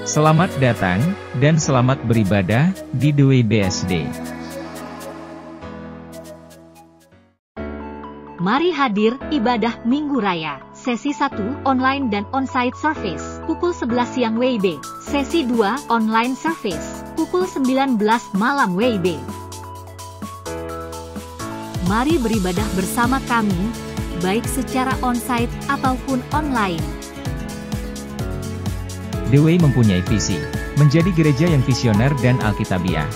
Selamat datang, dan selamat beribadah, di The Way BSD. Mari hadir, ibadah Minggu Raya. Sesi 1, online dan on-site service, pukul 11 siang WIB. Sesi 2, online service, pukul 19 malam WIB. Mari beribadah bersama kami, baik secara on-site ataupun online. The Way mempunyai visi, menjadi gereja yang visioner dan alkitabiah.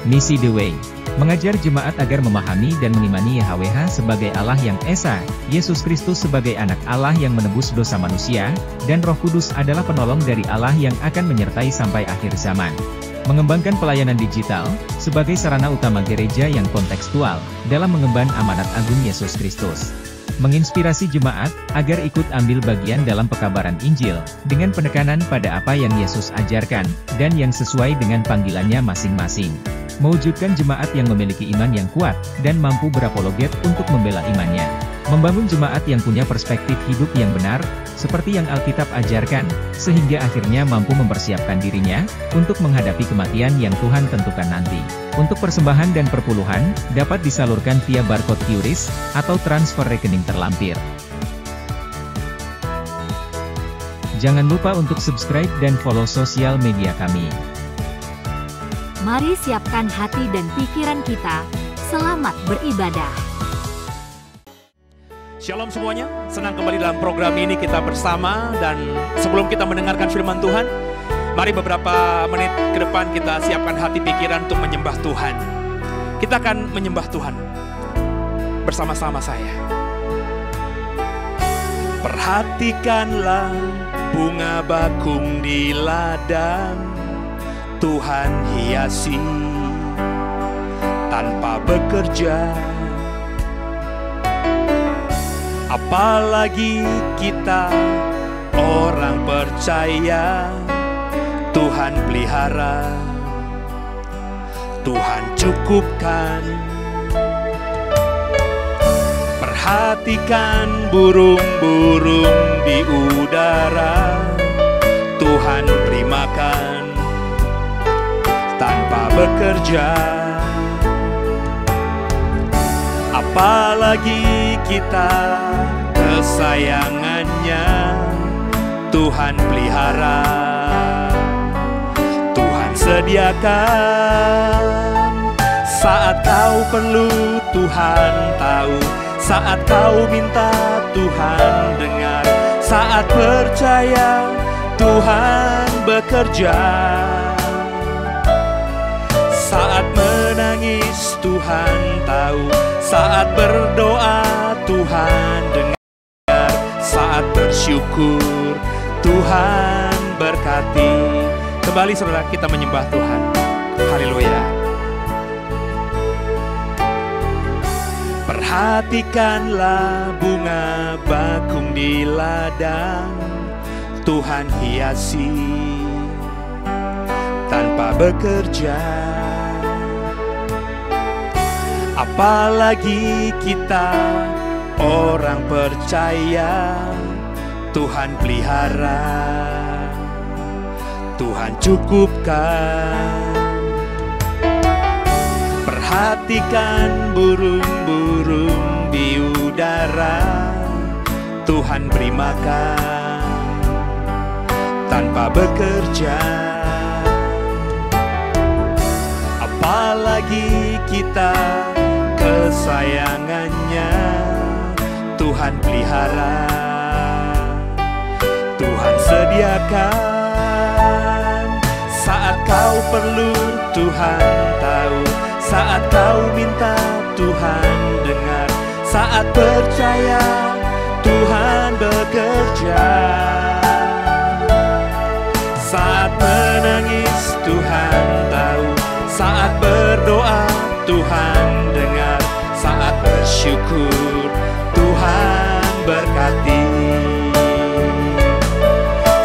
Misi The Way, mengajar jemaat agar memahami dan mengimani YHWH sebagai Allah yang Esa, Yesus Kristus sebagai anak Allah yang menebus dosa manusia, dan Roh Kudus adalah penolong dari Allah yang akan menyertai sampai akhir zaman. Mengembangkan pelayanan digital, sebagai sarana utama gereja yang kontekstual, dalam mengemban amanat agung Yesus Kristus. Menginspirasi jemaat, agar ikut ambil bagian dalam pekabaran Injil, dengan penekanan pada apa yang Yesus ajarkan, dan yang sesuai dengan panggilannya masing-masing. Mewujudkan jemaat yang memiliki iman yang kuat, dan mampu berapologet untuk membela imannya. Membangun jemaat yang punya perspektif hidup yang benar, seperti yang Alkitab ajarkan, sehingga akhirnya mampu mempersiapkan dirinya, untuk menghadapi kematian yang Tuhan tentukan nanti. Untuk persembahan dan perpuluhan, dapat disalurkan via barcode QRIS, atau transfer rekening terlampir. Jangan lupa untuk subscribe dan follow sosial media kami. Mari siapkan hati dan pikiran kita, selamat beribadah. Shalom semuanya, senang kembali dalam program ini kita bersama. Dan sebelum kita mendengarkan firman Tuhan, mari beberapa menit ke depan kita siapkan hati pikiran untuk menyembah Tuhan. Kita akan menyembah Tuhan bersama-sama saya. Perhatikanlah bunga bakung di ladang, Tuhan hiasi tanpa bekerja. Apalagi kita orang percaya, Tuhan pelihara, Tuhan cukupkan. Perhatikan burung-burung di udara, Tuhan beri makan tanpa bekerja. Apalagi kita kesayangannya, Tuhan pelihara, Tuhan sediakan. Saat kau perlu, Tuhan tahu. Saat kau minta, Tuhan dengar. Saat percaya, Tuhan bekerja. Saat menangis, Tuhan tahu. Saat berdoa, Tuhan dengar. Saat bersyukur, Tuhan berkati. Kembali saudara, kita menyembah Tuhan. Haleluya. Perhatikanlah bunga bakung di ladang, Tuhan hiasi tanpa bekerja. Apalagi kita orang percaya, Tuhan pelihara, Tuhan cukupkan. Perhatikan burung-burung di udara, Tuhan beri makan tanpa bekerja. Apalagi kita kesayangannya, Tuhan pelihara, Tuhan sediakan. Saat kau perlu, Tuhan tahu. Saat kau minta, Tuhan dengar. Saat percaya, Tuhan bekerja. Saat menangis, Tuhan tahu. Saat berdoa, Tuhan dengar. Saat bersyukur, Tuhan berkati.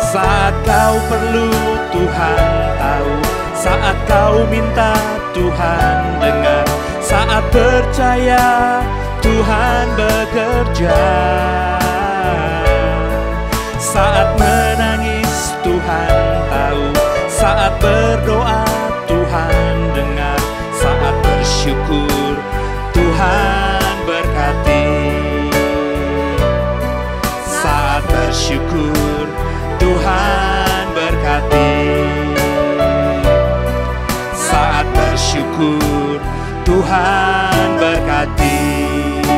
Saat kau perlu, Tuhan tahu. Saat kau minta, Tuhan dengar. Saat percaya, Tuhan bekerja. Saat menangis, Tuhan tahu. bersyukur, Tuhan berkati. Saat bersyukur, Tuhan berkati.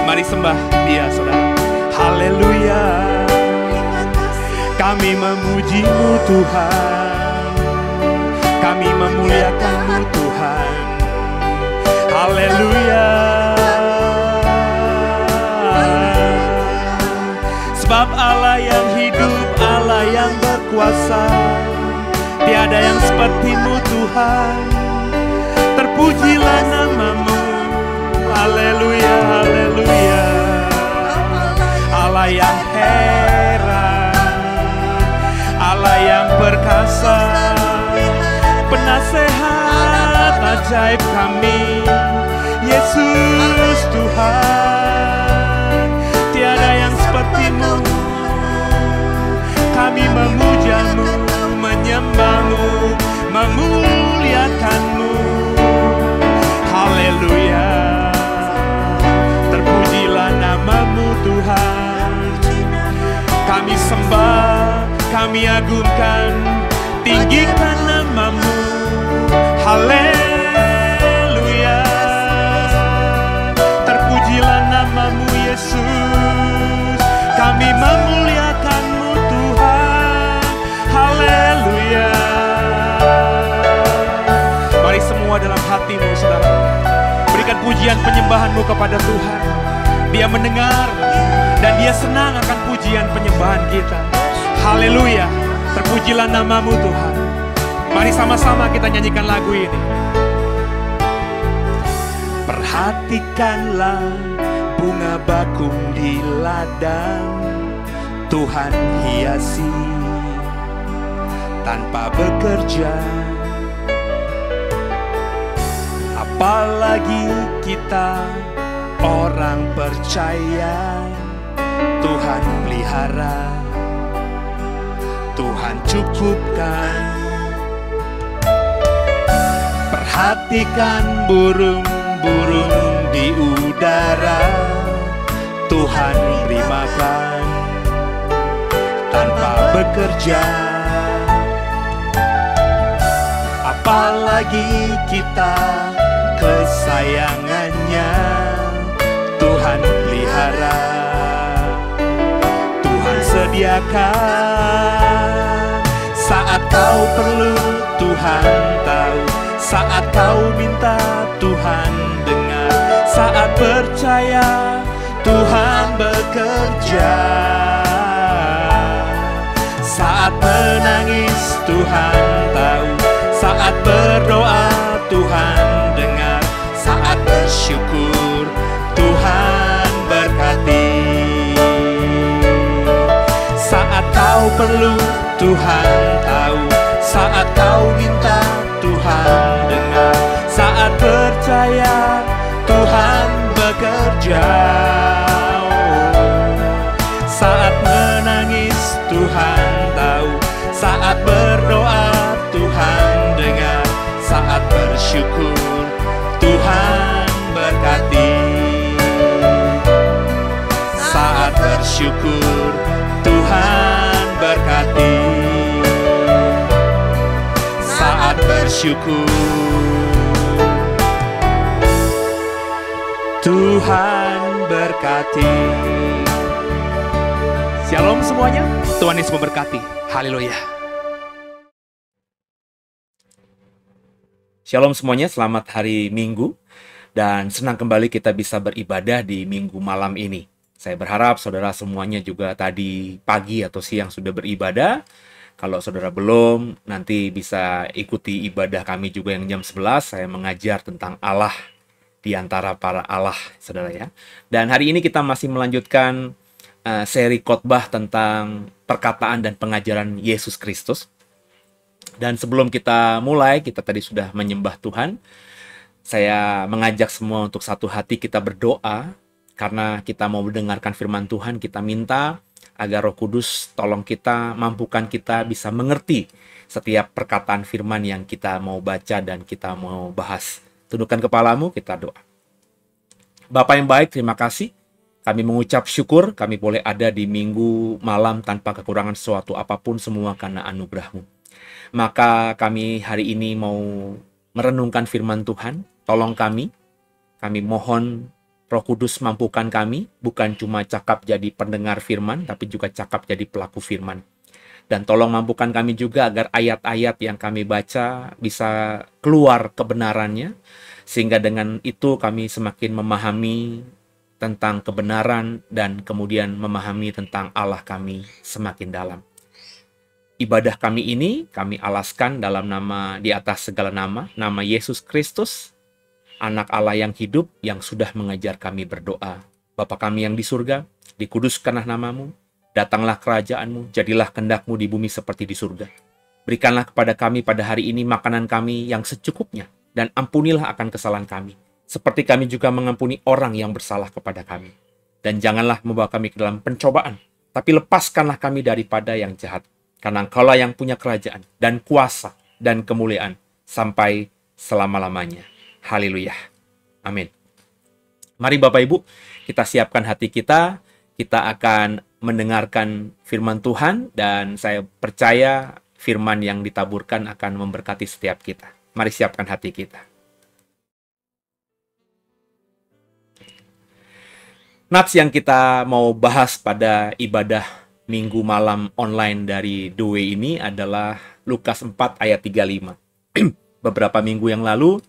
Mari sembah Dia, saudara. Haleluya. Kami memuji-Mu Tuhan, kami memuliakan-Mu Tuhan. Haleluya. Sebab Allah yang hidup, Allah yang berkuasa, tiada yang seperti-Mu Tuhan. Terpujilah nama-Mu. Haleluya, haleluya. Allah yang heran, Allah yang perkasa, penasehat ajaib kami, Yesus Tuhan. Tiada yang seperti-Mu. Kami memuja-Mu, menyembah-Mu, memuliakan-Mu. Haleluya. Terpujilah nama-Mu Tuhan. Kami sembah, kami agungkan, tinggikan nama-Mu. Haleluya. Terpujilah nama-Mu Yesus. Kami memuliakan-Mu Tuhan. Haleluya. Mari semua dalam hatimu, saudara, berikan pujian penyembahanmu kepada Tuhan. Dia mendengar dan Dia senang akan pujian penyembahan kita. Haleluya. Terpujilah nama-Mu Tuhan. Mari sama-sama kita nyanyikan lagu ini. Perhatikanlah bunga bakung di ladang, Tuhan hiasi tanpa bekerja. Apalagi kita orang percaya, Tuhan pelihara, Tuhan cukupkan. Perhatikan burung-burung di udara, Tuhan beri makan tanpa bekerja. Apalagi kita kesayangannya, Tuhan pelihara, Tuhan sediakan. Saat kau perlu, Tuhan tahu. Saat kau minta, Tuhan dengar. Saat percaya, Tuhan bekerja. Saat menangis, Tuhan tahu. Saat berdoa, Tuhan dengar. Saat bersyukur, Tuhan berkati. Saat kau perlu, Tuhan tahu. Saat kau minta, Tuhan dengar. Saat percaya, Tuhan bekerja. Saat menangis, Tuhan tahu. Saat berdoa, Tuhan dengar. Saat bersyukur, Tuhan berkati. Saat bersyukur, Tuhan berkati. Saat bersyukur, Tuhan berkati. Shalom semuanya, Tuhan Yesus memberkati. Haleluya. Shalom semuanya, selamat hari Minggu. Dan senang kembali kita bisa beribadah di Minggu malam ini. Saya berharap saudara semuanya juga tadi pagi atau siang sudah beribadah. Kalau saudara belum, nanti bisa ikuti ibadah kami juga yang jam 11. Saya mengajar tentang Allah di antara para Allah, saudara ya. Dan hari ini kita masih melanjutkan seri khotbah tentang perkataan dan pengajaran Yesus Kristus. Dan sebelum kita mulai, kita tadi sudah menyembah Tuhan. Saya mengajak semua untuk satu hati kita berdoa. Karena kita mau mendengarkan firman Tuhan, kita minta agar Roh Kudus tolong kita, mampukan kita bisa mengerti setiap perkataan firman yang kita mau baca dan kita mau bahas. Tundukkan kepalamu, kita doa. Bapa yang baik, terima kasih. Kami mengucap syukur kami boleh ada di minggu malam tanpa kekurangan sesuatu apapun, semua karena anugerah-Mu. Maka kami hari ini mau merenungkan firman Tuhan. Tolong kami mohon Roh Kudus mampukan kami, bukan cuma cakap jadi pendengar firman, tapi juga cakap jadi pelaku firman. Dan tolong mampukan kami juga agar ayat-ayat yang kami baca bisa keluar kebenarannya, sehingga dengan itu kami semakin memahami tentang kebenaran dan kemudian memahami tentang Allah kami semakin dalam. Ibadah kami ini kami alaskan dalam nama di atas segala nama Yesus Kristus, Anak Allah yang hidup yang sudah mengajar kami berdoa. Bapa kami yang di surga, dikuduskanlah nama-Mu, datanglah kerajaan-Mu, jadilah kehendak-Mu di bumi seperti di surga. Berikanlah kepada kami pada hari ini makanan kami yang secukupnya, dan ampunilah akan kesalahan kami, seperti kami juga mengampuni orang yang bersalah kepada kami. Dan janganlah membawa kami ke dalam pencobaan, tapi lepaskanlah kami daripada yang jahat. Karena Engkaulah yang punya kerajaan, dan kuasa, dan kemuliaan, sampai selama-lamanya. Haleluya. Amin. Mari Bapak Ibu, kita siapkan hati kita akan mendengarkan firman Tuhan, dan saya percaya firman yang ditaburkan akan memberkati setiap kita. Mari siapkan hati kita. Nats yang kita mau bahas pada ibadah minggu malam online dari The Way ini adalah Lukas 4 ayat 35. Beberapa minggu yang lalu,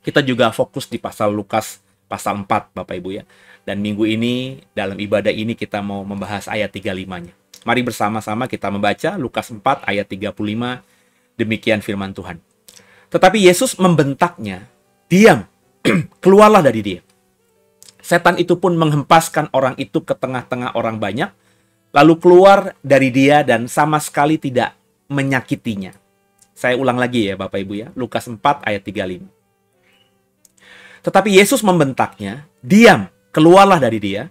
kita juga fokus di pasal Lukas pasal 4, Bapak Ibu ya. Dan minggu ini, dalam ibadah ini kita mau membahas ayat 35-nya. Mari bersama-sama kita membaca Lukas 4 ayat 35, demikian firman Tuhan. Tetapi Yesus membentaknya, diam, keluarlah dari dia. Setan itu pun menghempaskan orang itu ke tengah-tengah orang banyak, lalu keluar dari dia dan sama sekali tidak menyakitinya. Saya ulang lagi ya Bapak Ibu ya, Lukas 4 ayat 35. Tetapi Yesus membentaknya, diam, keluarlah dari dia.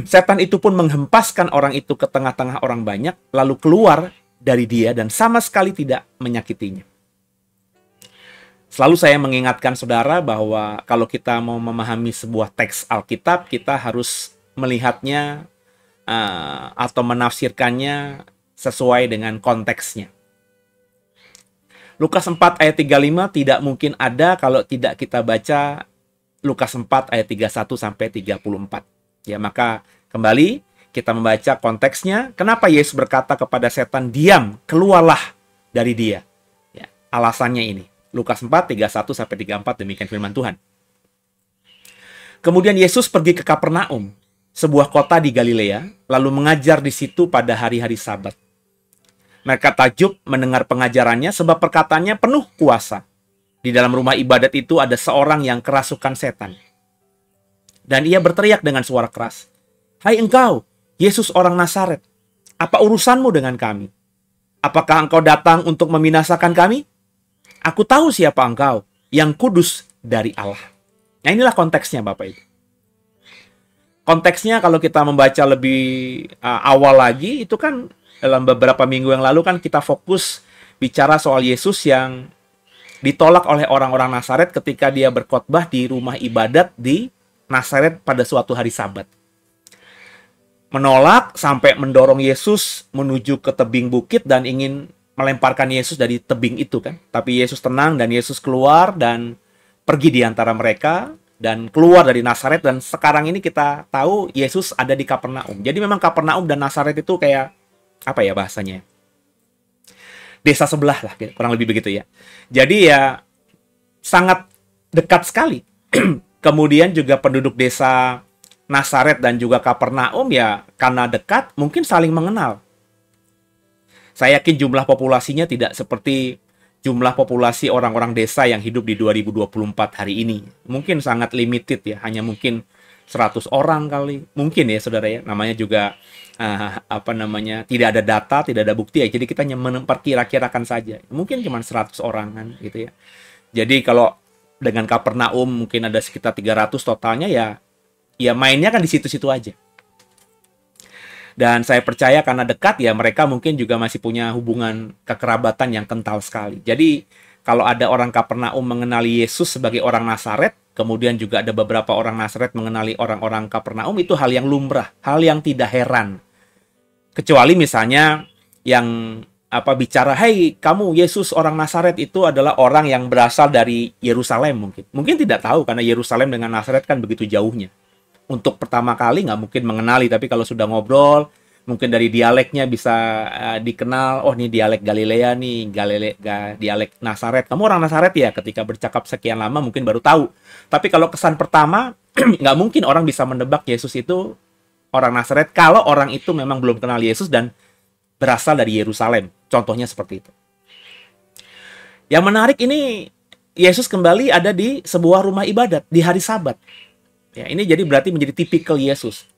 Setan itu pun menghempaskan orang itu ke tengah-tengah orang banyak, lalu keluar dari dia dan sama sekali tidak menyakitinya. Selalu saya mengingatkan saudara bahwa kalau kita mau memahami sebuah teks Alkitab, kita harus melihatnya atau menafsirkannya sesuai dengan konteksnya. Lukas 4 ayat 35 tidak mungkin ada kalau tidak kita baca Lukas 4 ayat 31 sampai 34. Ya, maka kembali kita membaca konteksnya. Kenapa Yesus berkata kepada setan, diam, keluarlah dari dia. Ya, alasannya ini. Lukas 4, 31 sampai 34, demikian firman Tuhan. Kemudian Yesus pergi ke Kapernaum, sebuah kota di Galilea, lalu mengajar di situ pada hari-hari Sabat. Mereka takjub mendengar pengajarannya sebab perkataannya penuh kuasa. Di dalam rumah ibadat itu ada seorang yang kerasukan setan. Dan ia berteriak dengan suara keras, "Hai engkau, Yesus orang Nazaret, apa urusanmu dengan kami? Apakah engkau datang untuk membinasakan kami? Aku tahu siapa engkau, yang kudus dari Allah." Nah, inilah konteksnya Bapak Ibu. Konteksnya kalau kita membaca lebih awal lagi, itu kan dalam beberapa minggu yang lalu kan kita fokus bicara soal Yesus yang ditolak oleh orang-orang Nazaret ketika dia berkhotbah di rumah ibadat di Nazaret pada suatu hari Sabat. Menolak sampai mendorong Yesus menuju ke tebing bukit dan ingin melemparkan Yesus dari tebing itu kan. Tapi Yesus tenang dan Yesus keluar dan pergi di antara mereka dan keluar dari Nazaret, dan sekarang ini kita tahu Yesus ada di Kapernaum. Jadi memang Kapernaum dan Nazaret itu kayak apa ya bahasanya? Desa sebelah lah, kurang lebih begitu ya. Jadi ya sangat dekat sekali. Kemudian juga penduduk desa Nazaret dan juga Kapernaum ya karena dekat mungkin saling mengenal. Saya yakin jumlah populasinya tidak seperti jumlah populasi orang-orang desa yang hidup di 2024 hari ini. Mungkin sangat limited ya, hanya mungkin 100 orang kali. Mungkin ya saudara ya, namanya juga tidak ada data, tidak ada bukti ya. Jadi kita hanya memperkira-kirakan saja. Mungkin cuma 100 orang kan gitu ya. Jadi kalau dengan Kapernaum mungkin ada sekitar 300 totalnya ya mainnya kan di situ-situ aja. Dan saya percaya karena dekat ya mereka mungkin juga masih punya hubungan kekerabatan yang kental sekali. Jadi kalau ada orang Kapernaum mengenali Yesus sebagai orang Nazaret, kemudian juga ada beberapa orang Nazaret mengenali orang-orang Kapernaum, itu hal yang lumrah, hal yang tidak heran. Kecuali misalnya yang bicara, "Hei, kamu Yesus orang Nazaret," itu adalah orang yang berasal dari Yerusalem mungkin. Mungkin tidak tahu karena Yerusalem dengan Nazaret kan begitu jauhnya. Untuk pertama kali nggak mungkin mengenali, tapi kalau sudah ngobrol, mungkin dari dialeknya bisa dikenal, oh ini dialek Galilea nih, dialek Nazaret. Kamu orang Nazaret ya? Ketika bercakap sekian lama mungkin baru tahu. Tapi kalau kesan pertama, nggak mungkin orang bisa menebak Yesus itu orang Nazaret kalau orang itu memang belum kenal Yesus dan berasal dari Yerusalem. Contohnya seperti itu. Yang menarik ini, Yesus kembali ada di sebuah rumah ibadat di hari Sabat. Ya, ini jadi berarti menjadi tipikal Yesus.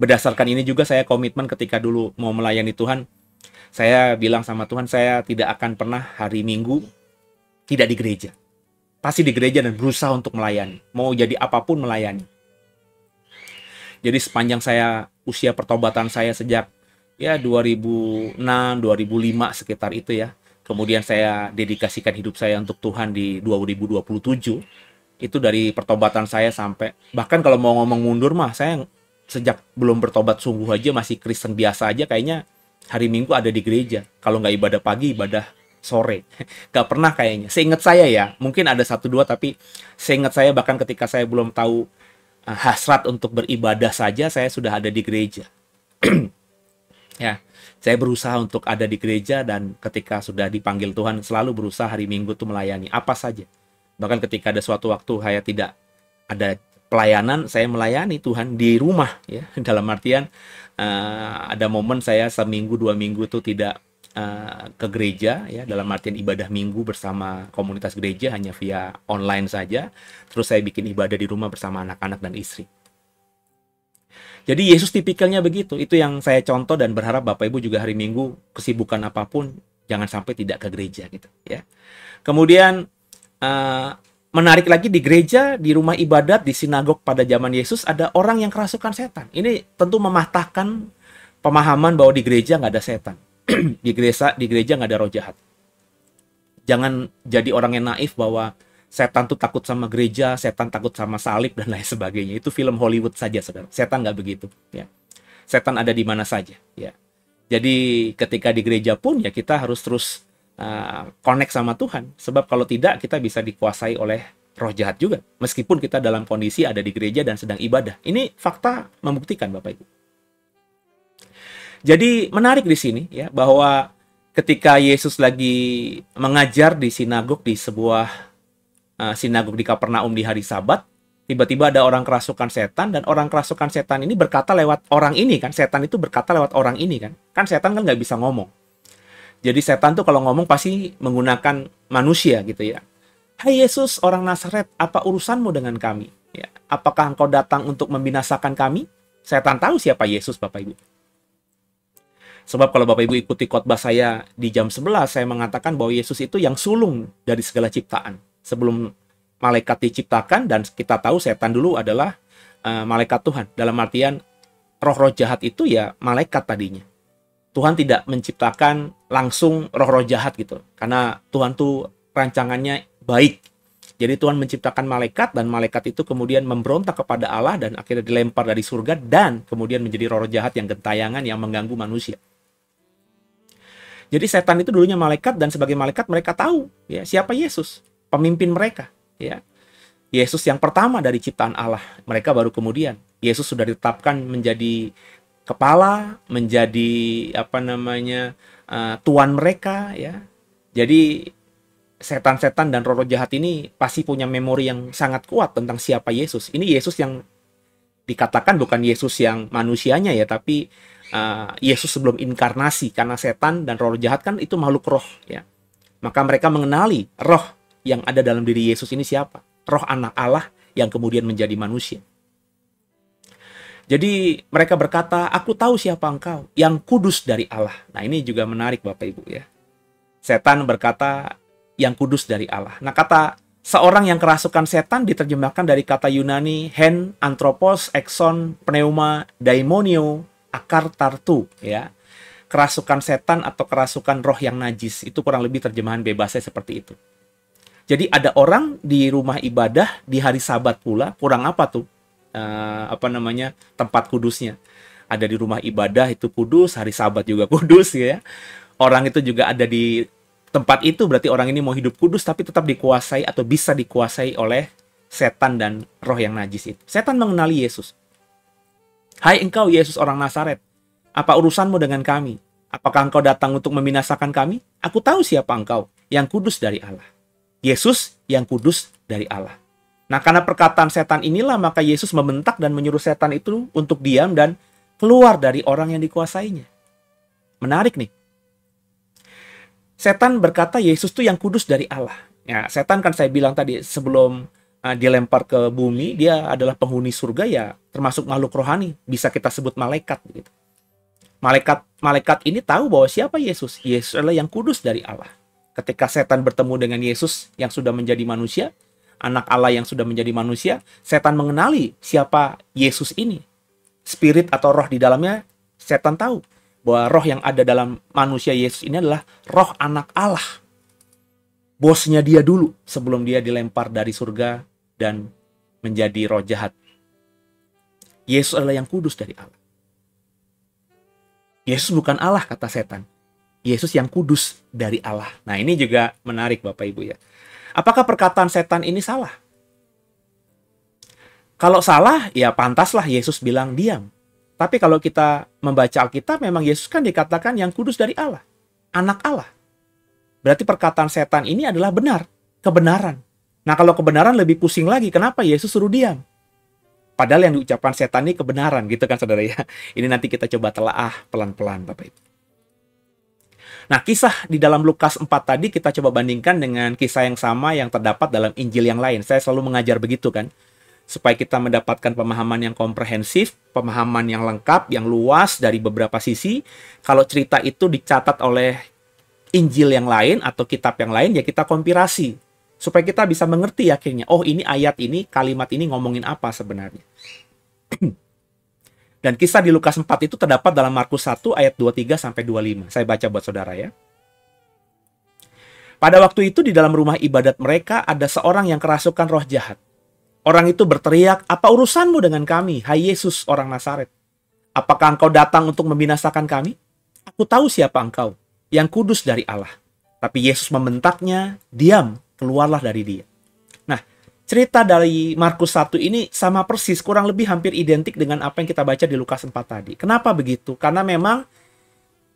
Berdasarkan ini juga saya komitmen ketika dulu mau melayani Tuhan, saya bilang sama Tuhan, saya tidak akan pernah hari Minggu tidak di gereja. Pasti di gereja dan berusaha untuk melayani. Mau jadi apapun melayani. Jadi sepanjang usia pertobatan saya sejak 2006, 2005 sekitar itu ya. Kemudian saya dedikasikan hidup saya untuk Tuhan di 2027. Itu dari pertobatan saya sampai, bahkan kalau mau ngomong mundur mah, saya sejak belum bertobat sungguh aja, masih Kristen biasa aja, kayaknya hari Minggu ada di gereja. Kalau nggak ibadah pagi, ibadah sore. Nggak pernah kayaknya. Seingat saya ya, mungkin ada 1-2, tapi seingat saya bahkan ketika saya belum tahu hasrat untuk beribadah saja, saya sudah ada di gereja. Ya, saya berusaha untuk ada di gereja, dan ketika sudah dipanggil Tuhan, selalu berusaha hari Minggu tuh melayani apa saja. Bahkan ketika ada suatu waktu saya tidak ada pelayanan, saya melayani Tuhan di rumah ya. Dalam artian ada momen saya seminggu 2 minggu tuh tidak ke gereja ya, dalam artian ibadah minggu bersama komunitas gereja hanya via online saja. Terus saya bikin ibadah di rumah bersama anak-anak dan istri. Jadi Yesus tipikalnya begitu. Itu yang saya contoh dan berharap Bapak Ibu juga hari Minggu kesibukan apapun jangan sampai tidak ke gereja gitu ya. Kemudian menarik lagi, di gereja, di rumah ibadat, di sinagog pada zaman Yesus ada orang yang kerasukan setan. Ini tentu mematahkan pemahaman bahwa di gereja nggak ada setan. di gereja nggak ada roh jahat. Jangan jadi orang yang naif bahwa setan tuh takut sama gereja, setan takut sama salib dan lain sebagainya. Itu film Hollywood saja, saudara. Setan nggak begitu. Ya. Setan ada di mana saja. Ya. Jadi ketika di gereja pun ya kita harus terus connect sama Tuhan. Sebab kalau tidak, kita bisa dikuasai oleh roh jahat juga. Meskipun kita dalam kondisi ada di gereja dan sedang ibadah. Ini fakta membuktikan, Bapak Ibu. Jadi menarik di sini ya, bahwa ketika Yesus lagi mengajar di sinagog, di sebuah sinagog di Kapernaum di hari Sabat, tiba-tiba ada orang kerasukan setan, dan orang kerasukan setan ini berkata lewat orang ini kan. Setan itu berkata lewat orang ini kan. Kan setan kan nggak bisa ngomong. Jadi setan tuh kalau ngomong pasti menggunakan manusia gitu ya. "Hai Yesus orang Nazaret, apa urusanmu dengan kami? Ya, apakah engkau datang untuk membinasakan kami?" Setan tahu siapa Yesus, Bapak Ibu. Sebab kalau Bapak Ibu ikuti khotbah saya di jam 11, saya mengatakan bahwa Yesus itu yang sulung dari segala ciptaan. Sebelum malaikat diciptakan, dan kita tahu setan dulu adalah malaikat Tuhan. Dalam artian roh-roh jahat itu ya malaikat tadinya. Tuhan tidak menciptakan langsung roh-roh jahat gitu. Karena Tuhan tuh rancangannya baik. Jadi Tuhan menciptakan malaikat, dan malaikat itu kemudian memberontak kepada Allah dan akhirnya dilempar dari surga, dan kemudian menjadi roh-roh jahat yang gentayangan yang mengganggu manusia. Jadi setan itu dulunya malaikat, dan sebagai malaikat mereka tahu ya siapa Yesus, pemimpin mereka ya. Yesus yang pertama dari ciptaan Allah. Mereka baru kemudian. Yesus sudah ditetapkan menjadi kepala, menjadi tuan mereka ya. Jadi setan-setan dan roh-roh jahat ini pasti punya memori yang sangat kuat tentang siapa Yesus. Ini Yesus yang dikatakan bukan Yesus yang manusianya ya, tapi Yesus sebelum inkarnasi, karena setan dan roh jahat kan itu makhluk roh ya. Maka mereka mengenali roh yang ada dalam diri Yesus ini siapa? Roh anak Allah yang kemudian menjadi manusia. Jadi mereka berkata, "Aku tahu siapa engkau, yang kudus dari Allah." Nah ini juga menarik Bapak Ibu ya. Setan berkata, yang kudus dari Allah. Nah kata seorang yang kerasukan setan diterjemahkan dari kata Yunani hen, anthropos, exon, pneuma, daimonio, akar tartu ya. Kerasukan setan atau kerasukan roh yang najis. Itu kurang lebih terjemahan bebasnya seperti itu. Jadi ada orang di rumah ibadah di hari Sabat pula, kurang apa tuh? Tempat kudusnya. Ada di rumah ibadah itu kudus, hari Sabat juga kudus ya. Orang itu juga ada di tempat itu, berarti orang ini mau hidup kudus tapi tetap dikuasai atau bisa dikuasai oleh setan dan roh yang najis itu. Setan mengenali Yesus. Hai engkau Yesus orang Nazaret, apa urusanmu dengan kami? Apakah engkau datang untuk membinasakan kami? Aku tahu siapa engkau, yang kudus dari Allah. Yesus yang kudus dari Allah. Nah, karena perkataan setan inilah maka Yesus membentak dan menyuruh setan itu untuk diam dan keluar dari orang yang dikuasainya. Menarik nih. Setan berkata Yesus itu yang kudus dari Allah. Ya, setan kan saya bilang tadi sebelum dilempar ke bumi, dia adalah penghuni surga ya, termasuk makhluk rohani, bisa kita sebut malaikat gitu. Malaikat ini tahu bahwa siapa Yesus. Yesus adalah yang kudus dari Allah. Ketika setan bertemu dengan Yesus yang sudah menjadi manusia, anak Allah yang sudah menjadi manusia, setan mengenali siapa Yesus ini. Spirit atau roh di dalamnya, setan tahu bahwa roh yang ada dalam manusia Yesus ini adalah roh anak Allah. Bosnya dia dulu sebelum dia dilempar dari surga dan menjadi roh jahat. Yesus adalah yang kudus dari Allah. Yesus bukan Allah, kata setan. Yesus yang kudus dari Allah. Nah, ini juga menarik Bapak Ibu ya. Apakah perkataan setan ini salah? Kalau salah, ya pantaslah Yesus bilang diam. Tapi kalau kita membaca Alkitab, memang Yesus kan dikatakan yang kudus dari Allah. Anak Allah. Berarti perkataan setan ini adalah benar. Kebenaran. Nah, kalau kebenaran lebih pusing lagi. Kenapa Yesus suruh diam? Padahal yang diucapkan setan ini kebenaran. Gitu kan saudara ya. Ini nanti kita coba telaah pelan-pelan Bapak Ibu. Nah, kisah di dalam Lukas 4 tadi kita coba bandingkan dengan kisah yang sama yang terdapat dalam Injil yang lain. Saya selalu mengajar begitu kan. Supaya kita mendapatkan pemahaman yang komprehensif, pemahaman yang lengkap, yang luas dari beberapa sisi. Kalau cerita itu dicatat oleh Injil yang lain atau kitab yang lain, ya kita kompilasi. Supaya kita bisa mengerti akhirnya, oh ini ayat ini, kalimat ini ngomongin apa sebenarnya. Dan kisah di Lukas 4 itu terdapat dalam Markus 1 ayat 23-25. Saya baca buat saudara ya. Pada waktu itu di dalam rumah ibadat mereka ada seorang yang kerasukan roh jahat. Orang itu berteriak, apa urusanmu dengan kami, hai Yesus orang Nazaret? Apakah engkau datang untuk membinasakan kami? Aku tahu siapa engkau, yang kudus dari Allah. Tapi Yesus membentaknya, diam, keluarlah dari dia. Nah, cerita dari Markus 1 ini sama persis, kurang lebih hampir identik dengan apa yang kita baca di Lukas 4 tadi. Kenapa begitu? Karena memang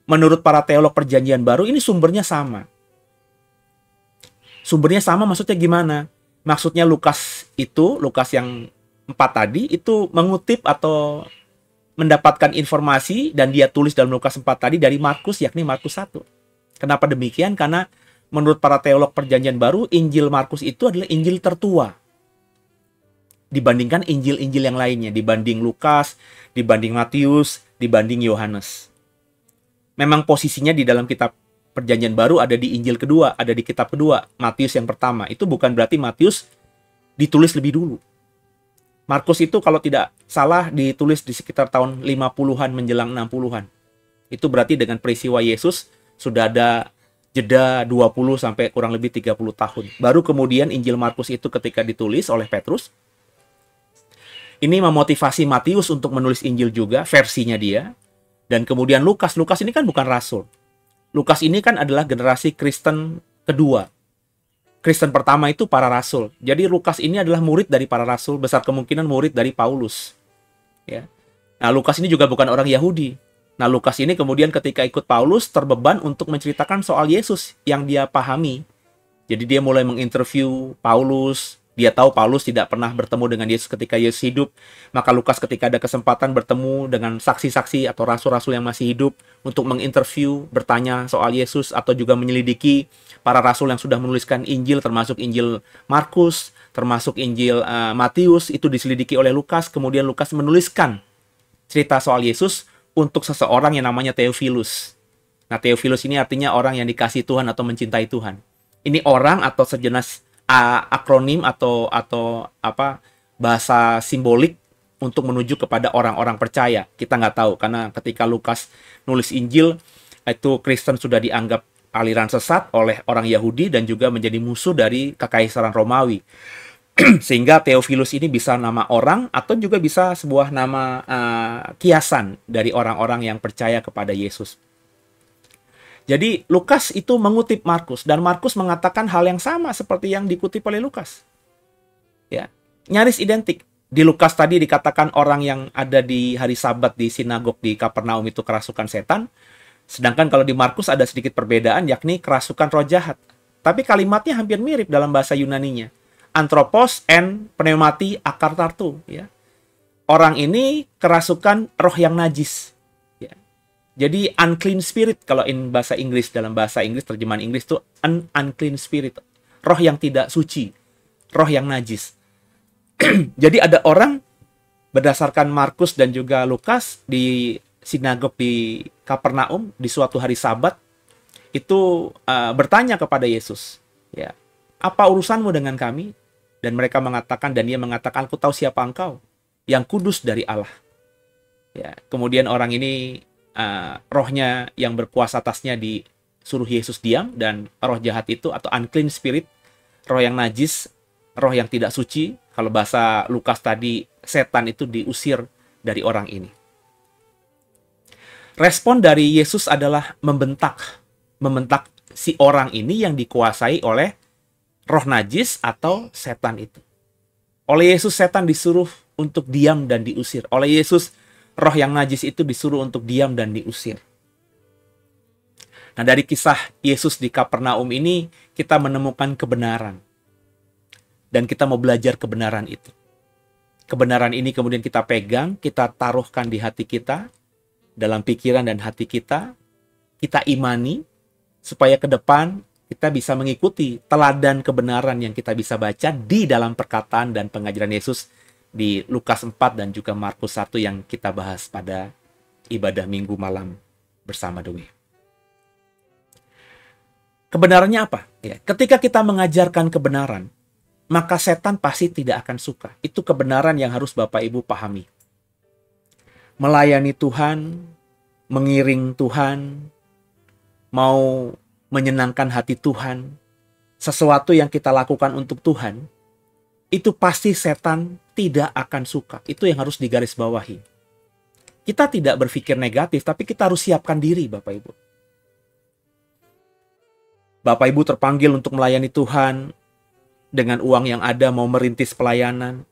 menurut para teolog perjanjian baru ini sumbernya sama. Sumbernya sama maksudnya gimana? Maksudnya Lukas yang 4 tadi, itu mengutip atau mendapatkan informasi dan dia tulis dalam Lukas 4 tadi dari Markus, yakni Markus 1. Kenapa demikian? Karena menurut para teolog perjanjian baru, Injil Markus itu adalah Injil tertua. Dibandingkan Injil-Injil yang lainnya, dibanding Lukas, dibanding Matius, dibanding Yohanes. Memang posisinya di dalam kitab Perjanjian Baru ada di Injil kedua, ada di kitab kedua, Matius yang pertama. Itu bukan berarti Matius ditulis lebih dulu. Markus itu kalau tidak salah ditulis di sekitar tahun 50-an menjelang 60-an. Itu berarti dengan peristiwa Yesus sudah ada jeda 20 sampai kurang lebih 30 tahun. Baru kemudian Injil Markus itu ketika ditulis oleh Petrus, ini memotivasi Matius untuk menulis Injil juga, versinya dia. Dan kemudian Lukas ini kan bukan rasul. Lukas ini kan adalah generasi Kristen kedua. Kristen pertama itu para rasul. Jadi Lukas ini adalah murid dari para rasul, besar kemungkinan murid dari Paulus. Ya. Nah, Lukas ini juga bukan orang Yahudi. Nah, Lukas ini kemudian ketika ikut Paulus terbeban untuk menceritakan soal Yesus yang dia pahami. Jadi dia mulai menginterview Paulus. Dia tahu Paulus tidak pernah bertemu dengan Yesus ketika Yesus hidup. Maka Lukas ketika ada kesempatan bertemu dengan saksi-saksi atau rasul-rasul yang masih hidup untuk menginterview, bertanya soal Yesus atau juga menyelidiki para rasul yang sudah menuliskan Injil, termasuk Injil Markus, termasuk Injil Matius, itu diselidiki oleh Lukas. Kemudian Lukas menuliskan cerita soal Yesus untuk seseorang yang namanya Theophilus. Nah, Theophilus ini artinya orang yang dikasihi Tuhan atau mencintai Tuhan. Ini orang atau sejenis akronim atau apa bahasa simbolik untuk menuju kepada orang-orang percaya. Kita nggak tahu karena ketika Lukas nulis Injil itu Kristen sudah dianggap aliran sesat oleh orang Yahudi dan juga menjadi musuh dari Kekaisaran Romawi. Sehingga Theophilus ini bisa nama orang atau juga bisa sebuah nama kiasan dari orang-orang yang percaya kepada Yesus. Jadi Lukas itu mengutip Markus dan Markus mengatakan hal yang sama seperti yang dikutip oleh Lukas. Ya, nyaris identik. Di Lukas tadi dikatakan orang yang ada di hari Sabat di sinagog di Kapernaum itu kerasukan setan. Sedangkan kalau di Markus ada sedikit perbedaan, yakni kerasukan roh jahat. Tapi kalimatnya hampir mirip dalam bahasa Yunaninya. Anthropos en pneumati akartartu. Ya. Orang ini kerasukan roh yang najis. Ya. Jadi unclean spirit kalau bahasa Inggris, dalam bahasa Inggris, terjemahan Inggris itu unclean spirit. Roh yang tidak suci. Roh yang najis. Jadi ada orang berdasarkan Markus dan juga Lukas di sinagog di Kapernaum di suatu hari Sabat itu bertanya kepada Yesus, ya, apa urusanmu dengan kami? Dan mereka mengatakan, dan dia mengatakan, aku tahu siapa engkau, yang kudus dari Allah. Ya, kemudian orang ini rohnya yang berkuasa atasnya disuruh Yesus diam, dan roh jahat itu atau unclean spirit, roh yang najis, roh yang tidak suci, kalau bahasa Lukas tadi setan itu diusir dari orang ini. Respon dari Yesus adalah membentak si orang ini yang dikuasai oleh roh najis atau setan itu. Oleh Yesus setan disuruh untuk diam dan diusir. Oleh Yesus roh yang najis itu disuruh untuk diam dan diusir. Nah, dari kisah Yesus di Kapernaum ini kita menemukan kebenaran. Dan kita mau belajar kebenaran itu. Kebenaran ini kemudian kita pegang, kita taruhkan di hati kita, dalam pikiran dan hati kita imani, supaya ke depan kita bisa mengikuti teladan kebenaran yang kita bisa baca di dalam perkataan dan pengajaran Yesus di Lukas 4 dan juga Markus 1 yang kita bahas pada ibadah minggu malam bersama The Way. Kebenarannya apa? Ya, ketika kita mengajarkan kebenaran, maka setan pasti tidak akan suka. Itu kebenaran yang harus Bapak Ibu pahami. Melayani Tuhan, mengiring Tuhan, mau menyenangkan hati Tuhan, sesuatu yang kita lakukan untuk Tuhan, itu pasti setan tidak akan suka. Itu yang harus digarisbawahi. Kita tidak berpikir negatif, tapi kita harus siapkan diri, Bapak Ibu. Bapak Ibu terpanggil untuk melayani Tuhan, dengan uang yang ada mau merintis pelayanan,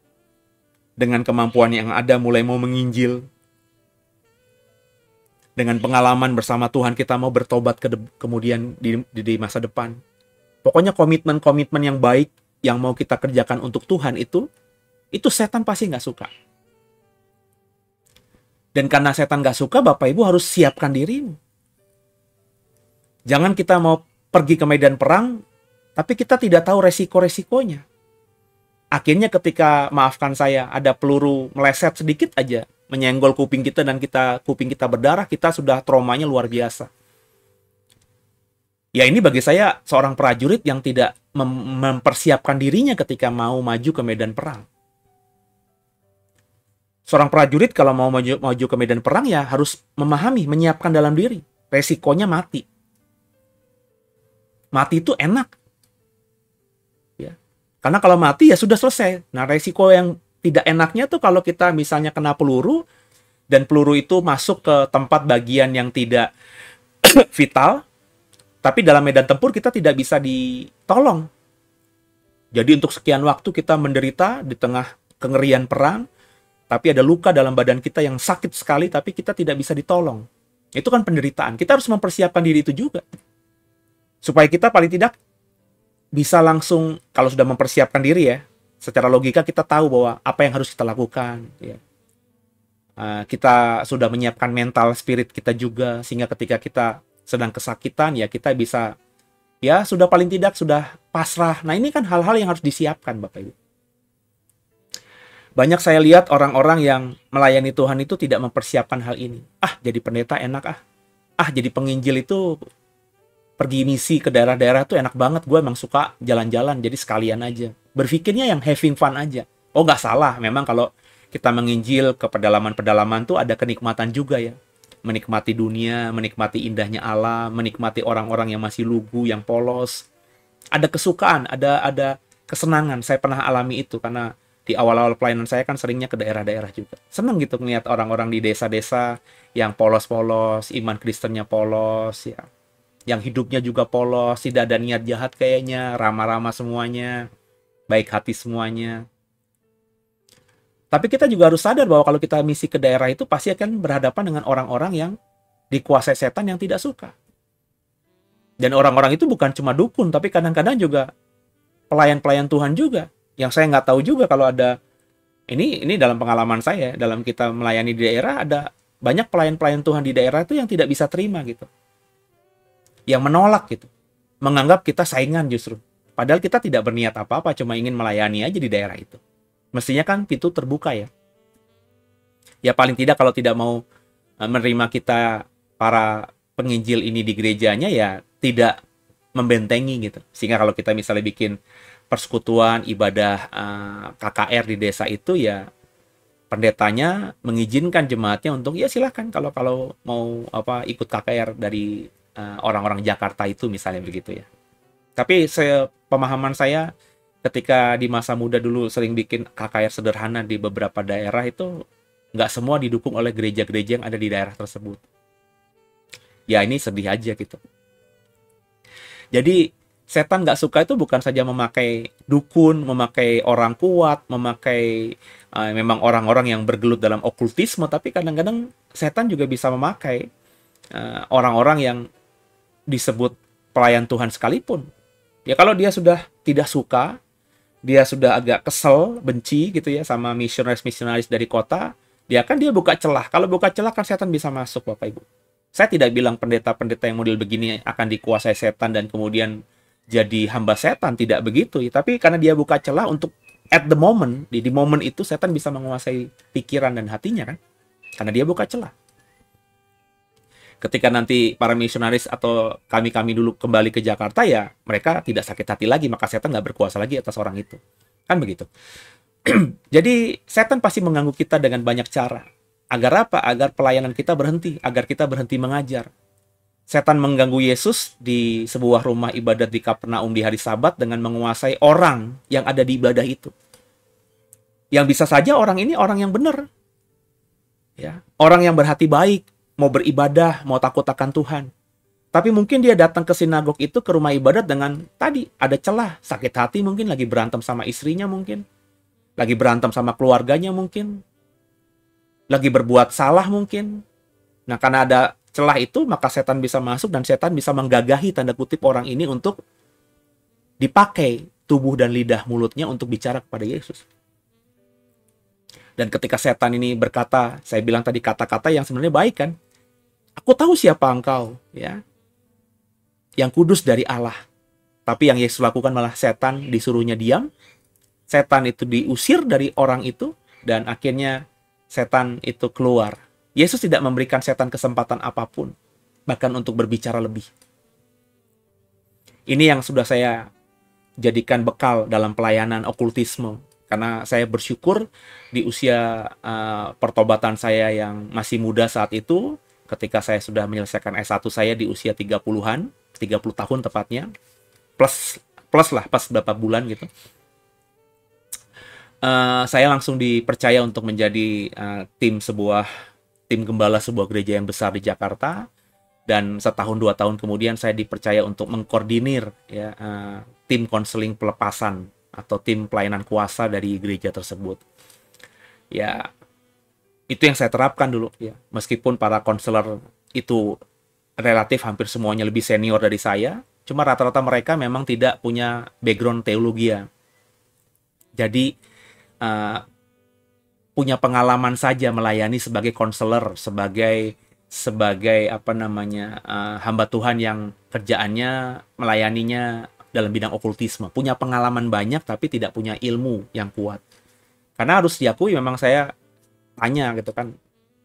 dengan kemampuan yang ada mulai mau menginjil, dengan pengalaman bersama Tuhan kita mau bertobat kemudian di masa depan. Pokoknya komitmen-komitmen yang baik yang mau kita kerjakan untuk Tuhan itu setan pasti nggak suka. Dan karena setan nggak suka, Bapak Ibu harus siapkan dirimu. Jangan kita mau pergi ke medan perang, tapi kita tidak tahu resiko-resikonya. Akhirnya ketika, maafkan saya, ada peluru meleset sedikit aja, menyenggol kuping kita dan kuping kita berdarah, kita sudah traumanya luar biasa. Ya, ini bagi saya seorang prajurit yang tidak mempersiapkan dirinya ketika mau maju ke medan perang. Seorang prajurit kalau mau maju ke medan perang ya harus memahami, menyiapkan dalam diri. Resikonya mati. Mati itu enak. Ya. Karena kalau mati ya sudah selesai. Nah, resiko yang tidak enaknya tuh kalau kita misalnya kena peluru, dan peluru itu masuk ke tempat bagian yang tidak vital, tapi dalam medan tempur kita tidak bisa ditolong. Jadi untuk sekian waktu kita menderita di tengah kengerian perang, tapi ada luka dalam badan kita yang sakit sekali, tapi kita tidak bisa ditolong. Itu kan penderitaan. Kita harus mempersiapkan diri itu juga. Supaya kita paling tidak bisa langsung, kalau sudah mempersiapkan diri ya, secara logika kita tahu bahwa apa yang harus kita lakukan. Ya. Kita sudah menyiapkan mental spirit kita juga, sehingga ketika kita sedang kesakitan ya kita bisa, ya sudah paling tidak sudah pasrah. Nah, ini kan hal-hal yang harus disiapkan, Bapak Ibu. Banyak saya lihat orang-orang yang melayani Tuhan itu tidak mempersiapkan hal ini. Jadi pendeta enak jadi penginjil itu pergi misi ke daerah-daerah tuh enak banget. Gue emang suka jalan-jalan, jadi sekalian aja. Berpikirnya yang having fun aja. Nggak salah. Memang kalau kita menginjil ke pedalaman-pedalaman tuh ada kenikmatan juga ya. menikmati dunia, menikmati indahnya alam, menikmati orang-orang yang masih lugu, yang polos. Ada kesukaan, ada kesenangan. Saya pernah alami itu karena di awal-awal pelayanan saya kan seringnya ke daerah-daerah juga. Senang gitu ngeliat orang-orang di desa-desa yang polos-polos, iman Kristennya polos, ya, yang hidupnya juga polos, tidak ada niat jahat kayaknya, ramah-ramah semuanya, baik hati semuanya. Tapi kita juga harus sadar bahwa kalau kita misi ke daerah itu pasti akan berhadapan dengan orang-orang yang dikuasai setan yang tidak suka. Dan orang-orang itu bukan cuma dukun, tapi kadang-kadang juga pelayan-pelayan Tuhan juga. Yang saya nggak tahu juga kalau ada, ini dalam pengalaman saya, dalam kita melayani di daerah, ada banyak pelayan-pelayan Tuhan di daerah itu yang tidak bisa terima gitu. Yang menolak gitu. Menganggap kita saingan justru. Padahal kita tidak berniat apa-apa, cuma ingin melayani aja di daerah itu. Mestinya kan pintu terbuka ya. Ya paling tidak kalau tidak mau menerima kita para penginjil ini di gerejanya, ya tidak membentengi gitu. Sehingga kalau kita misalnya bikin persekutuan ibadah KKR di desa itu, ya pendetanya mengizinkan jemaatnya untuk ya silahkan kalau mau ikut KKR dari orang-orang Jakarta itu misalnya begitu ya. Tapi pemahaman saya ketika di masa muda dulu sering bikin KKR sederhana di beberapa daerah itu nggak semua didukung oleh gereja-gereja yang ada di daerah tersebut. Ya ini sedih aja gitu. Jadi setan nggak suka itu bukan saja memakai dukun, memakai orang kuat, memakai memang orang-orang yang bergelut dalam okultisme, tapi kadang-kadang setan juga bisa memakai orang-orang yang disebut pelayan Tuhan sekalipun. Ya kalau dia sudah tidak suka, dia sudah agak kesel, benci gitu ya sama misionaris-misionaris dari kota, dia buka celah. Kalau buka celah kan setan bisa masuk, Bapak Ibu. Saya tidak bilang pendeta-pendeta yang model begini akan dikuasai setan dan kemudian jadi hamba setan, tidak begitu. Tapi karena dia buka celah untuk at the moment, di momen itu setan bisa menguasai pikiran dan hatinya kan. Karena dia buka celah. Ketika nanti para misionaris atau kami dulu kembali ke Jakarta, ya mereka tidak sakit hati lagi, maka setan nggak berkuasa lagi atas orang itu. Kan begitu. Jadi setan pasti mengganggu kita dengan banyak cara. Agar apa? Agar pelayanan kita berhenti, agar kita berhenti mengajar. Setan mengganggu Yesus di sebuah rumah ibadat di Kapernaum di hari Sabat dengan menguasai orang yang ada di ibadah itu. Yang bisa saja orang ini orang yang benar. Ya, orang yang berhati baik, mau beribadah, mau takut akan Tuhan. Tapi mungkin dia datang ke sinagog itu, ke rumah ibadat dengan tadi ada celah, sakit hati mungkin, lagi berantem sama istrinya mungkin, lagi berantem sama keluarganya mungkin, lagi berbuat salah mungkin. Nah, karena ada celah itu, maka setan bisa masuk dan setan bisa menggagahi tanda kutip orang ini untuk dipakai tubuh dan lidah mulutnya untuk bicara kepada Yesus. Dan ketika setan ini berkata, saya bilang tadi kata-kata yang sebenarnya baik kan. Aku tahu siapa engkau, ya. Yang kudus dari Allah. Tapi yang Yesus lakukan malah setan disuruhnya diam. Setan itu diusir dari orang itu dan akhirnya setan itu keluar. Yesus tidak memberikan setan kesempatan apapun, bahkan untuk berbicara lebih. Ini yang sudah saya jadikan bekal dalam pelayanan okultisme. Karena saya bersyukur di usia pertobatan saya yang masih muda saat itu, ketika saya sudah menyelesaikan S1 saya di usia 30-an, 30 tahun tepatnya, plus lah, pas berapa bulan gitu. Saya langsung dipercaya untuk menjadi tim gembala sebuah gereja yang besar di Jakarta, dan setahun 2 tahun kemudian saya dipercaya untuk mengkoordinir ya tim konseling pelepasan atau tim pelayanan kuasa dari gereja tersebut. Ya, itu yang saya terapkan dulu ya. Meskipun para konselor itu relatif hampir semuanya lebih senior dari saya, cuma rata-rata mereka memang tidak punya background teologi ya. Jadi punya pengalaman saja melayani sebagai konselor, sebagai hamba Tuhan yang kerjaannya melayaninya dalam bidang okultisme. Punya pengalaman banyak tapi tidak punya ilmu yang kuat. Karena harus diakui memang saya tanya gitu kan,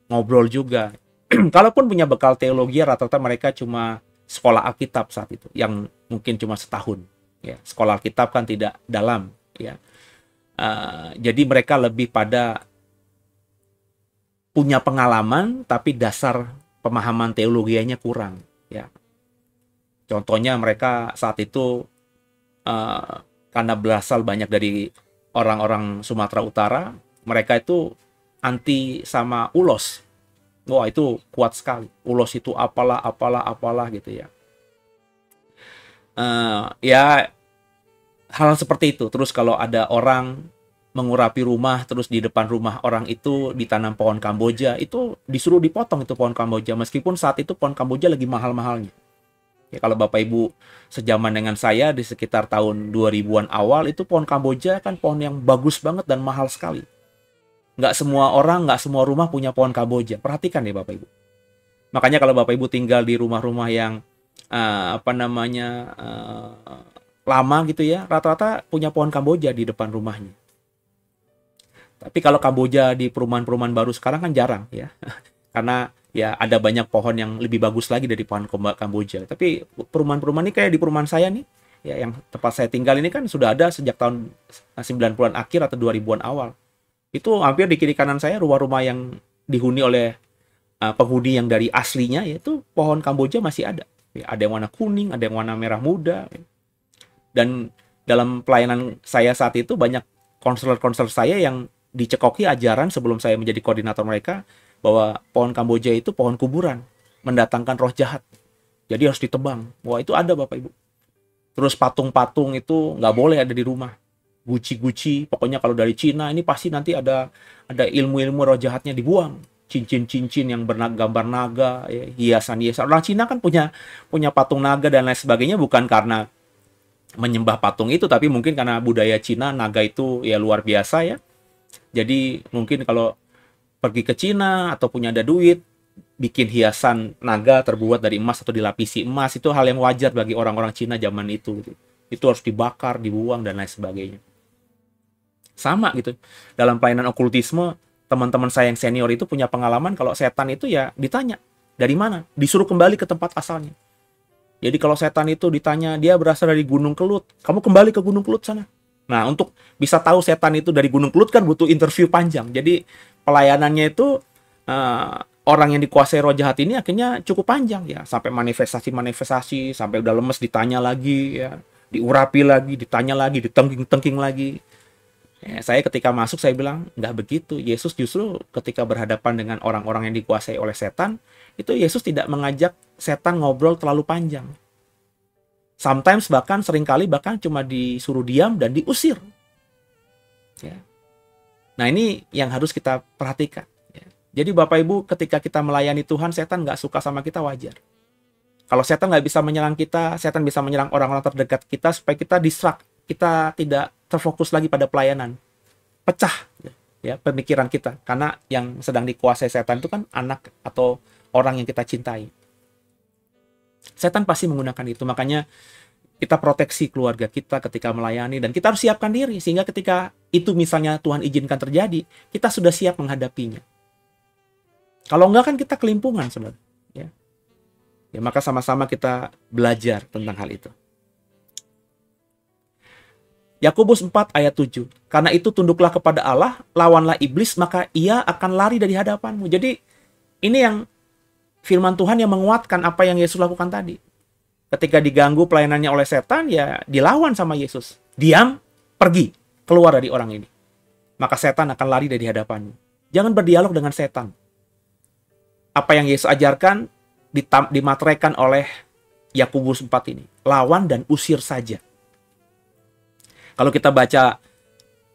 ngobrol juga. Kalaupun punya bekal teologi, rata-rata mereka cuma sekolah Alkitab saat itu, yang mungkin cuma setahun. Ya, sekolah Alkitab kan tidak dalam. Ya. Jadi mereka lebih pada punya pengalaman, tapi dasar pemahaman teologianya kurang, ya. Contohnya mereka saat itu karena berasal banyak dari orang-orang Sumatera Utara, mereka itu anti sama ulos. Wah, itu kuat sekali. Ulos itu apalah gitu ya. Ya hal seperti itu. Terus kalau ada orang mengurapi rumah, terus di depan rumah orang itu ditanam pohon Kamboja, itu disuruh dipotong itu pohon Kamboja, meskipun saat itu pohon Kamboja lagi mahal-mahalnya. Ya, kalau Bapak Ibu sejaman dengan saya di sekitar tahun 2000-an awal, itu pohon Kamboja kan pohon yang bagus banget dan mahal sekali. Nggak semua orang, nggak semua rumah punya pohon Kamboja. Perhatikan ya Bapak Ibu. Makanya kalau Bapak Ibu tinggal di rumah-rumah yang lama gitu ya, rata-rata punya pohon Kamboja di depan rumahnya. Tapi kalau Kamboja di perumahan-perumahan baru sekarang kan jarang ya. Karena ya ada banyak pohon yang lebih bagus lagi dari pohon Kamboja. Tapi perumahan-perumahan ini kayak di perumahan saya nih, ya yang tempat saya tinggal ini kan sudah ada sejak tahun 90-an akhir atau 2000-an awal. Itu hampir di kiri kanan saya rumah-rumah yang dihuni oleh penghuni yang dari aslinya, yaitu pohon Kamboja masih ada. Ya, ada yang warna kuning, ada yang warna merah muda. Dan dalam pelayanan saya saat itu banyak konselor-konselor saya yang dicekoki ajaran sebelum saya menjadi koordinator mereka bahwa pohon Kamboja itu pohon kuburan, mendatangkan roh jahat. Jadi harus ditebang. Wah, itu ada Bapak Ibu. Terus patung-patung itu nggak boleh ada di rumah. Guci-guci, pokoknya kalau dari Cina ini pasti nanti ada ilmu-ilmu roh jahatnya dibuang. Cincin-cincin yang bergambar naga, ya, hiasan-hiasan. Orang Cina kan punya patung naga dan lain sebagainya, bukan karena menyembah patung itu, tapi mungkin karena budaya Cina naga itu ya luar biasa ya. Jadi mungkin kalau pergi ke Cina atau punya ada duit, bikin hiasan naga terbuat dari emas atau dilapisi emas, itu hal yang wajar bagi orang-orang Cina zaman itu. Itu harus dibakar, dibuang dan lain sebagainya. Sama gitu. Dalam pelayanan okultisme, teman-teman saya yang senior itu punya pengalaman kalau setan itu ya ditanya, dari mana? Disuruh kembali ke tempat asalnya. Jadi kalau setan itu ditanya, dia berasal dari Gunung Kelut. Kamu kembali ke Gunung Kelut sana. Nah, untuk bisa tahu setan itu dari Gunung Kelut kan butuh interview panjang. Jadi pelayanannya itu orang yang dikuasai roh jahat ini akhirnya cukup panjang ya. Sampai manifestasi, sampai udah lemes ditanya lagi ya. Diurapi lagi, ditanya lagi, ditengking-tengking lagi. Ya, saya ketika masuk saya bilang, nggak begitu. Yesus justru ketika berhadapan dengan orang-orang yang dikuasai oleh setan, itu Yesus tidak mengajak setan ngobrol terlalu panjang. Sometimes seringkali cuma disuruh diam dan diusir. Ya. Nah, ini yang harus kita perhatikan. Ya. Jadi Bapak Ibu, ketika kita melayani Tuhan, setan nggak suka sama kita wajar. Kalau setan nggak bisa menyerang kita, setan bisa menyerang orang-orang terdekat kita supaya kita distract. Kita tidak terfokus lagi pada pelayanan. Pecah ya pemikiran kita. Karena yang sedang dikuasai setan itu kan anak atau orang yang kita cintai. Setan pasti menggunakan itu. Makanya kita proteksi keluarga kita ketika melayani. Dan kita harus siapkan diri. Sehingga ketika itu misalnya Tuhan izinkan terjadi, kita sudah siap menghadapinya. Kalau enggak kan kita kelimpungan sebenarnya. Ya, maka sama-sama kita belajar tentang hal itu. Yakobus 4 ayat 7. Karena itu tunduklah kepada Allah, lawanlah iblis, maka ia akan lari dari hadapanmu. Jadi ini yang firman Tuhan yang menguatkan apa yang Yesus lakukan tadi. Ketika diganggu pelayanannya oleh setan, ya dilawan sama Yesus. Diam, pergi, keluar dari orang ini. Maka setan akan lari dari hadapanmu. Jangan berdialog dengan setan. Apa yang Yesus ajarkan dimateraikan oleh Yakobus 4 ini. Lawan dan usir saja. Kalau kita baca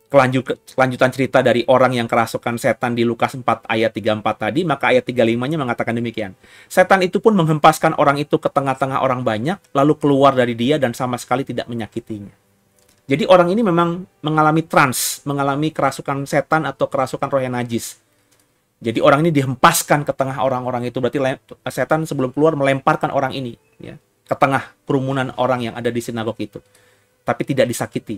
kelanjutan cerita dari orang yang kerasukan setan di Lukas 4 ayat 34 tadi, maka ayat 35-nya mengatakan demikian. Setan itu pun menghempaskan orang itu ke tengah-tengah orang banyak, lalu keluar dari dia dan sama sekali tidak menyakitinya. Jadi orang ini memang mengalami trans, mengalami kerasukan setan atau kerasukan roh yang najis. Jadi orang ini dihempaskan ke tengah orang-orang itu, berarti setan sebelum keluar melemparkan orang ini ya, ke tengah kerumunan orang yang ada di sinagog itu. Tapi tidak disakiti.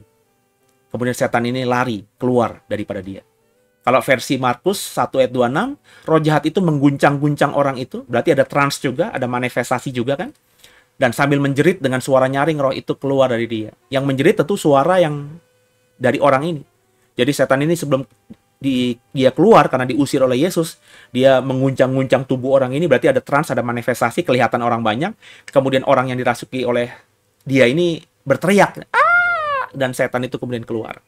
Kemudian setan ini lari keluar daripada dia. Kalau versi Markus 1 ayat 26, roh jahat itu mengguncang-guncang orang itu. Berarti ada trans juga, ada manifestasi juga kan. Dan sambil menjerit dengan suara nyaring, roh itu keluar dari dia. Yang menjerit tentu suara yang dari orang ini. Jadi setan ini sebelum dia keluar karena diusir oleh Yesus, dia menguncang-nguncang tubuh orang ini, berarti ada trans, ada manifestasi, kelihatan orang banyak. Kemudian orang yang dirasuki oleh dia ini berteriak, "Ah!" Dan setan itu kemudian keluar.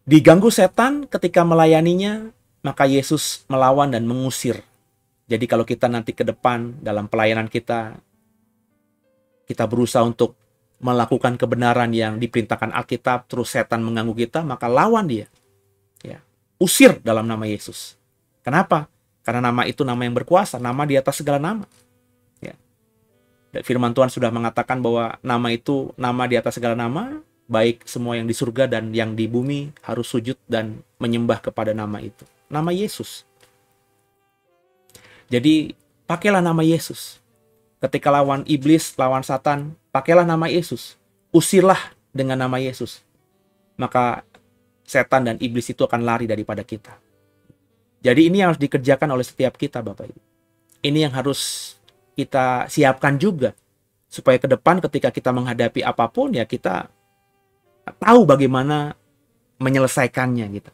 Diganggu setan ketika melayaninya, maka Yesus melawan dan mengusir. Jadi kalau kita nanti ke depan dalam pelayanan kita berusaha untuk melakukan kebenaran yang diperintahkan Alkitab, terus setan mengganggu kita, maka lawan dia. Ya. Usir dalam nama Yesus. Kenapa? Karena nama itu nama yang berkuasa, nama di atas segala nama. Ya. Dan firman Tuhan sudah mengatakan bahwa nama itu nama di atas segala nama, baik semua yang di surga dan yang di bumi harus sujud dan menyembah kepada nama itu. Nama Yesus. Jadi, pakailah nama Yesus. Ketika lawan iblis, lawan Satan, pakailah nama Yesus. Usirlah dengan nama Yesus. Maka setan dan iblis itu akan lari daripada kita. Jadi ini yang harus dikerjakan oleh setiap kita, Bapak Ibu. Ini yang harus kita siapkan juga. Supaya ke depan ketika kita menghadapi apapun, ya kita tahu bagaimana menyelesaikannya gitu.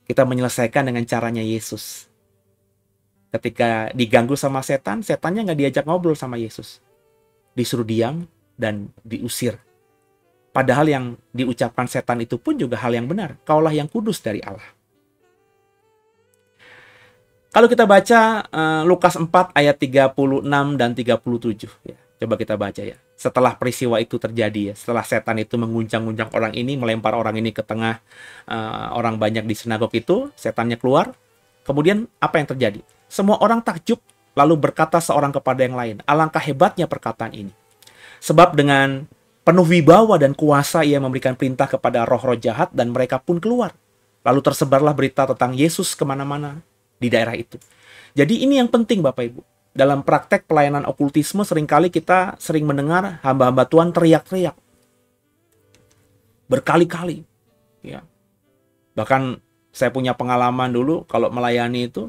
Kita menyelesaikan dengan caranya Yesus. Ketika diganggu sama setan, setannya nggak diajak ngobrol sama Yesus. Disuruh diam dan diusir. Padahal yang diucapkan setan itu pun juga hal yang benar. Kaulah yang kudus dari Allah. Kalau kita baca Lukas 4 ayat 36 dan 37. Ya, coba kita baca ya. Setelah peristiwa itu terjadi ya. Setelah setan itu menguncang-uncang orang ini, melempar orang ini ke tengah orang banyak di sinagog itu, setannya keluar. Kemudian apa yang terjadi? Semua orang takjub, lalu berkata seorang kepada yang lain, "Alangkah hebatnya perkataan ini. Sebab dengan penuh wibawa dan kuasa ia memberikan perintah kepada roh-roh jahat dan mereka pun keluar. Lalu tersebarlah berita tentang Yesus kemana-mana di daerah itu." Jadi ini yang penting Bapak Ibu. Dalam praktek pelayanan okultisme seringkali kita sering mendengar hamba-hamba Tuhan teriak-teriak. Berkali-kali. Ya. Bahkan saya punya pengalaman dulu kalau melayani itu,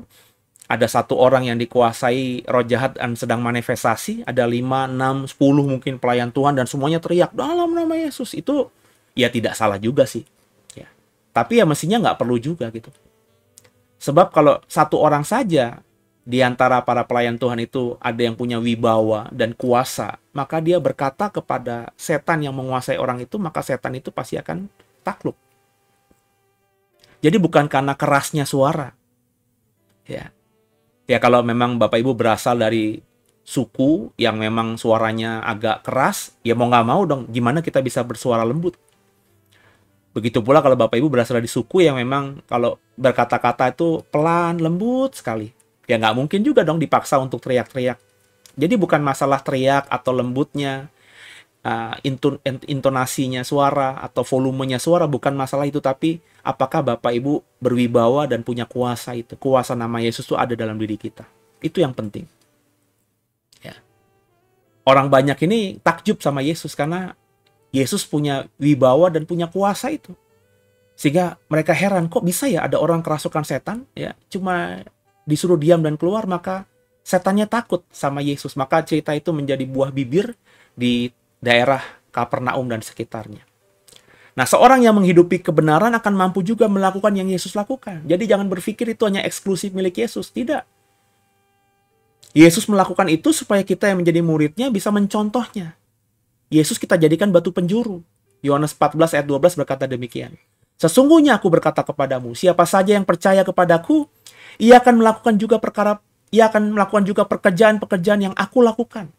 ada satu orang yang dikuasai roh jahat dan sedang manifestasi, ada 5, 6, 10 mungkin pelayan Tuhan dan semuanya teriak dalam nama Yesus. Itu ya tidak salah juga sih. Ya. Tapi ya mestinya nggak perlu juga gitu. Sebab kalau satu orang saja di antara para pelayan Tuhan itu ada yang punya wibawa dan kuasa, maka dia berkata kepada setan yang menguasai orang itu, maka setan itu pasti akan takluk. Jadi bukan karena kerasnya suara. Ya kalau memang Bapak Ibu berasal dari suku yang memang suaranya agak keras, ya mau nggak mau dong, gimana kita bisa bersuara lembut. Begitu pula kalau Bapak Ibu berasal dari suku yang memang kalau berkata-kata itu pelan, lembut sekali. Ya nggak mungkin juga dong dipaksa untuk teriak-teriak. Jadi bukan masalah teriak atau lembutnya, intonasinya suara atau volumenya suara, bukan masalah itu, tapi apakah Bapak Ibu berwibawa dan punya kuasa itu. Kuasa nama Yesus itu ada dalam diri kita. Itu yang penting. Ya. Orang banyak ini takjub sama Yesus karena Yesus punya wibawa dan punya kuasa itu. Sehingga mereka heran, kok bisa ya ada orang kerasukan setan? Ya, cuma disuruh diam dan keluar, maka setannya takut sama Yesus. Maka cerita itu menjadi buah bibir di daerah Kapernaum dan sekitarnya. Nah, seorang yang menghidupi kebenaran akan mampu juga melakukan yang Yesus lakukan. Jadi jangan berpikir itu hanya eksklusif milik Yesus. Tidak. Yesus melakukan itu supaya kita yang menjadi muridnya bisa mencontohnya. Yesus kita jadikan batu penjuru. Yohanes 14 ayat 12 berkata demikian. Sesungguhnya aku berkata kepadamu, siapa saja yang percaya kepadaku, ia akan melakukan juga pekerjaan-pekerjaan yang aku lakukan.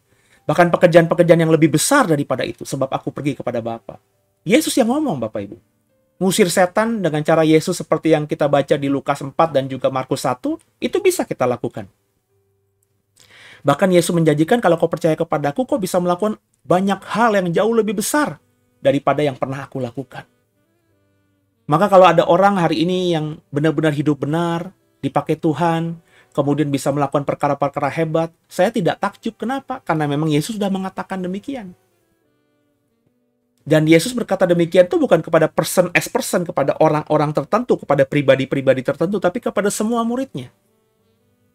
Bahkan pekerjaan-pekerjaan yang lebih besar daripada itu, sebab aku pergi kepada Bapa. Yesus yang ngomong, Bapak Ibu. Ngusir setan dengan cara Yesus seperti yang kita baca di Lukas 4 dan juga Markus 1, itu bisa kita lakukan. Bahkan Yesus menjanjikan, kalau kau percaya kepadaku, kau bisa melakukan banyak hal yang jauh lebih besar daripada yang pernah aku lakukan. Maka kalau ada orang hari ini yang benar-benar hidup benar, dipakai Tuhan, kemudian bisa melakukan perkara-perkara hebat, saya tidak takjub. Kenapa? Karena memang Yesus sudah mengatakan demikian. Dan Yesus berkata demikian itu bukan kepada person as person, kepada orang-orang tertentu, kepada pribadi-pribadi tertentu, tapi kepada semua muridnya.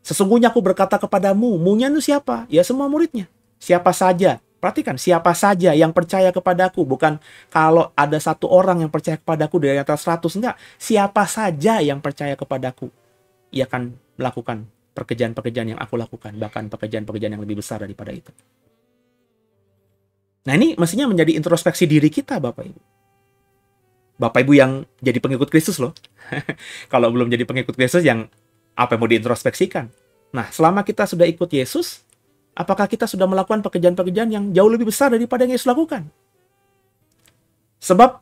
Sesungguhnya aku berkata kepadamu, munya itu siapa? Ya semua muridnya. Siapa saja Perhatikan, siapa saja yang percaya kepadaku. Bukan kalau ada satu orang yang percaya kepadaku dari atas 100. Enggak. Siapa saja yang percaya kepadaku, ia akan melakukan pekerjaan-pekerjaan yang aku lakukan. Bahkan pekerjaan-pekerjaan yang lebih besar daripada itu. Nah, ini mestinya menjadi introspeksi diri kita, Bapak Ibu. Bapak Ibu yang jadi pengikut Kristus loh. Kalau belum jadi pengikut Kristus, yang apa yang mau diintrospeksikan? Nah, selama kita sudah ikut Yesus, apakah kita sudah melakukan pekerjaan-pekerjaan yang jauh lebih besar daripada yang Yesus lakukan? Sebab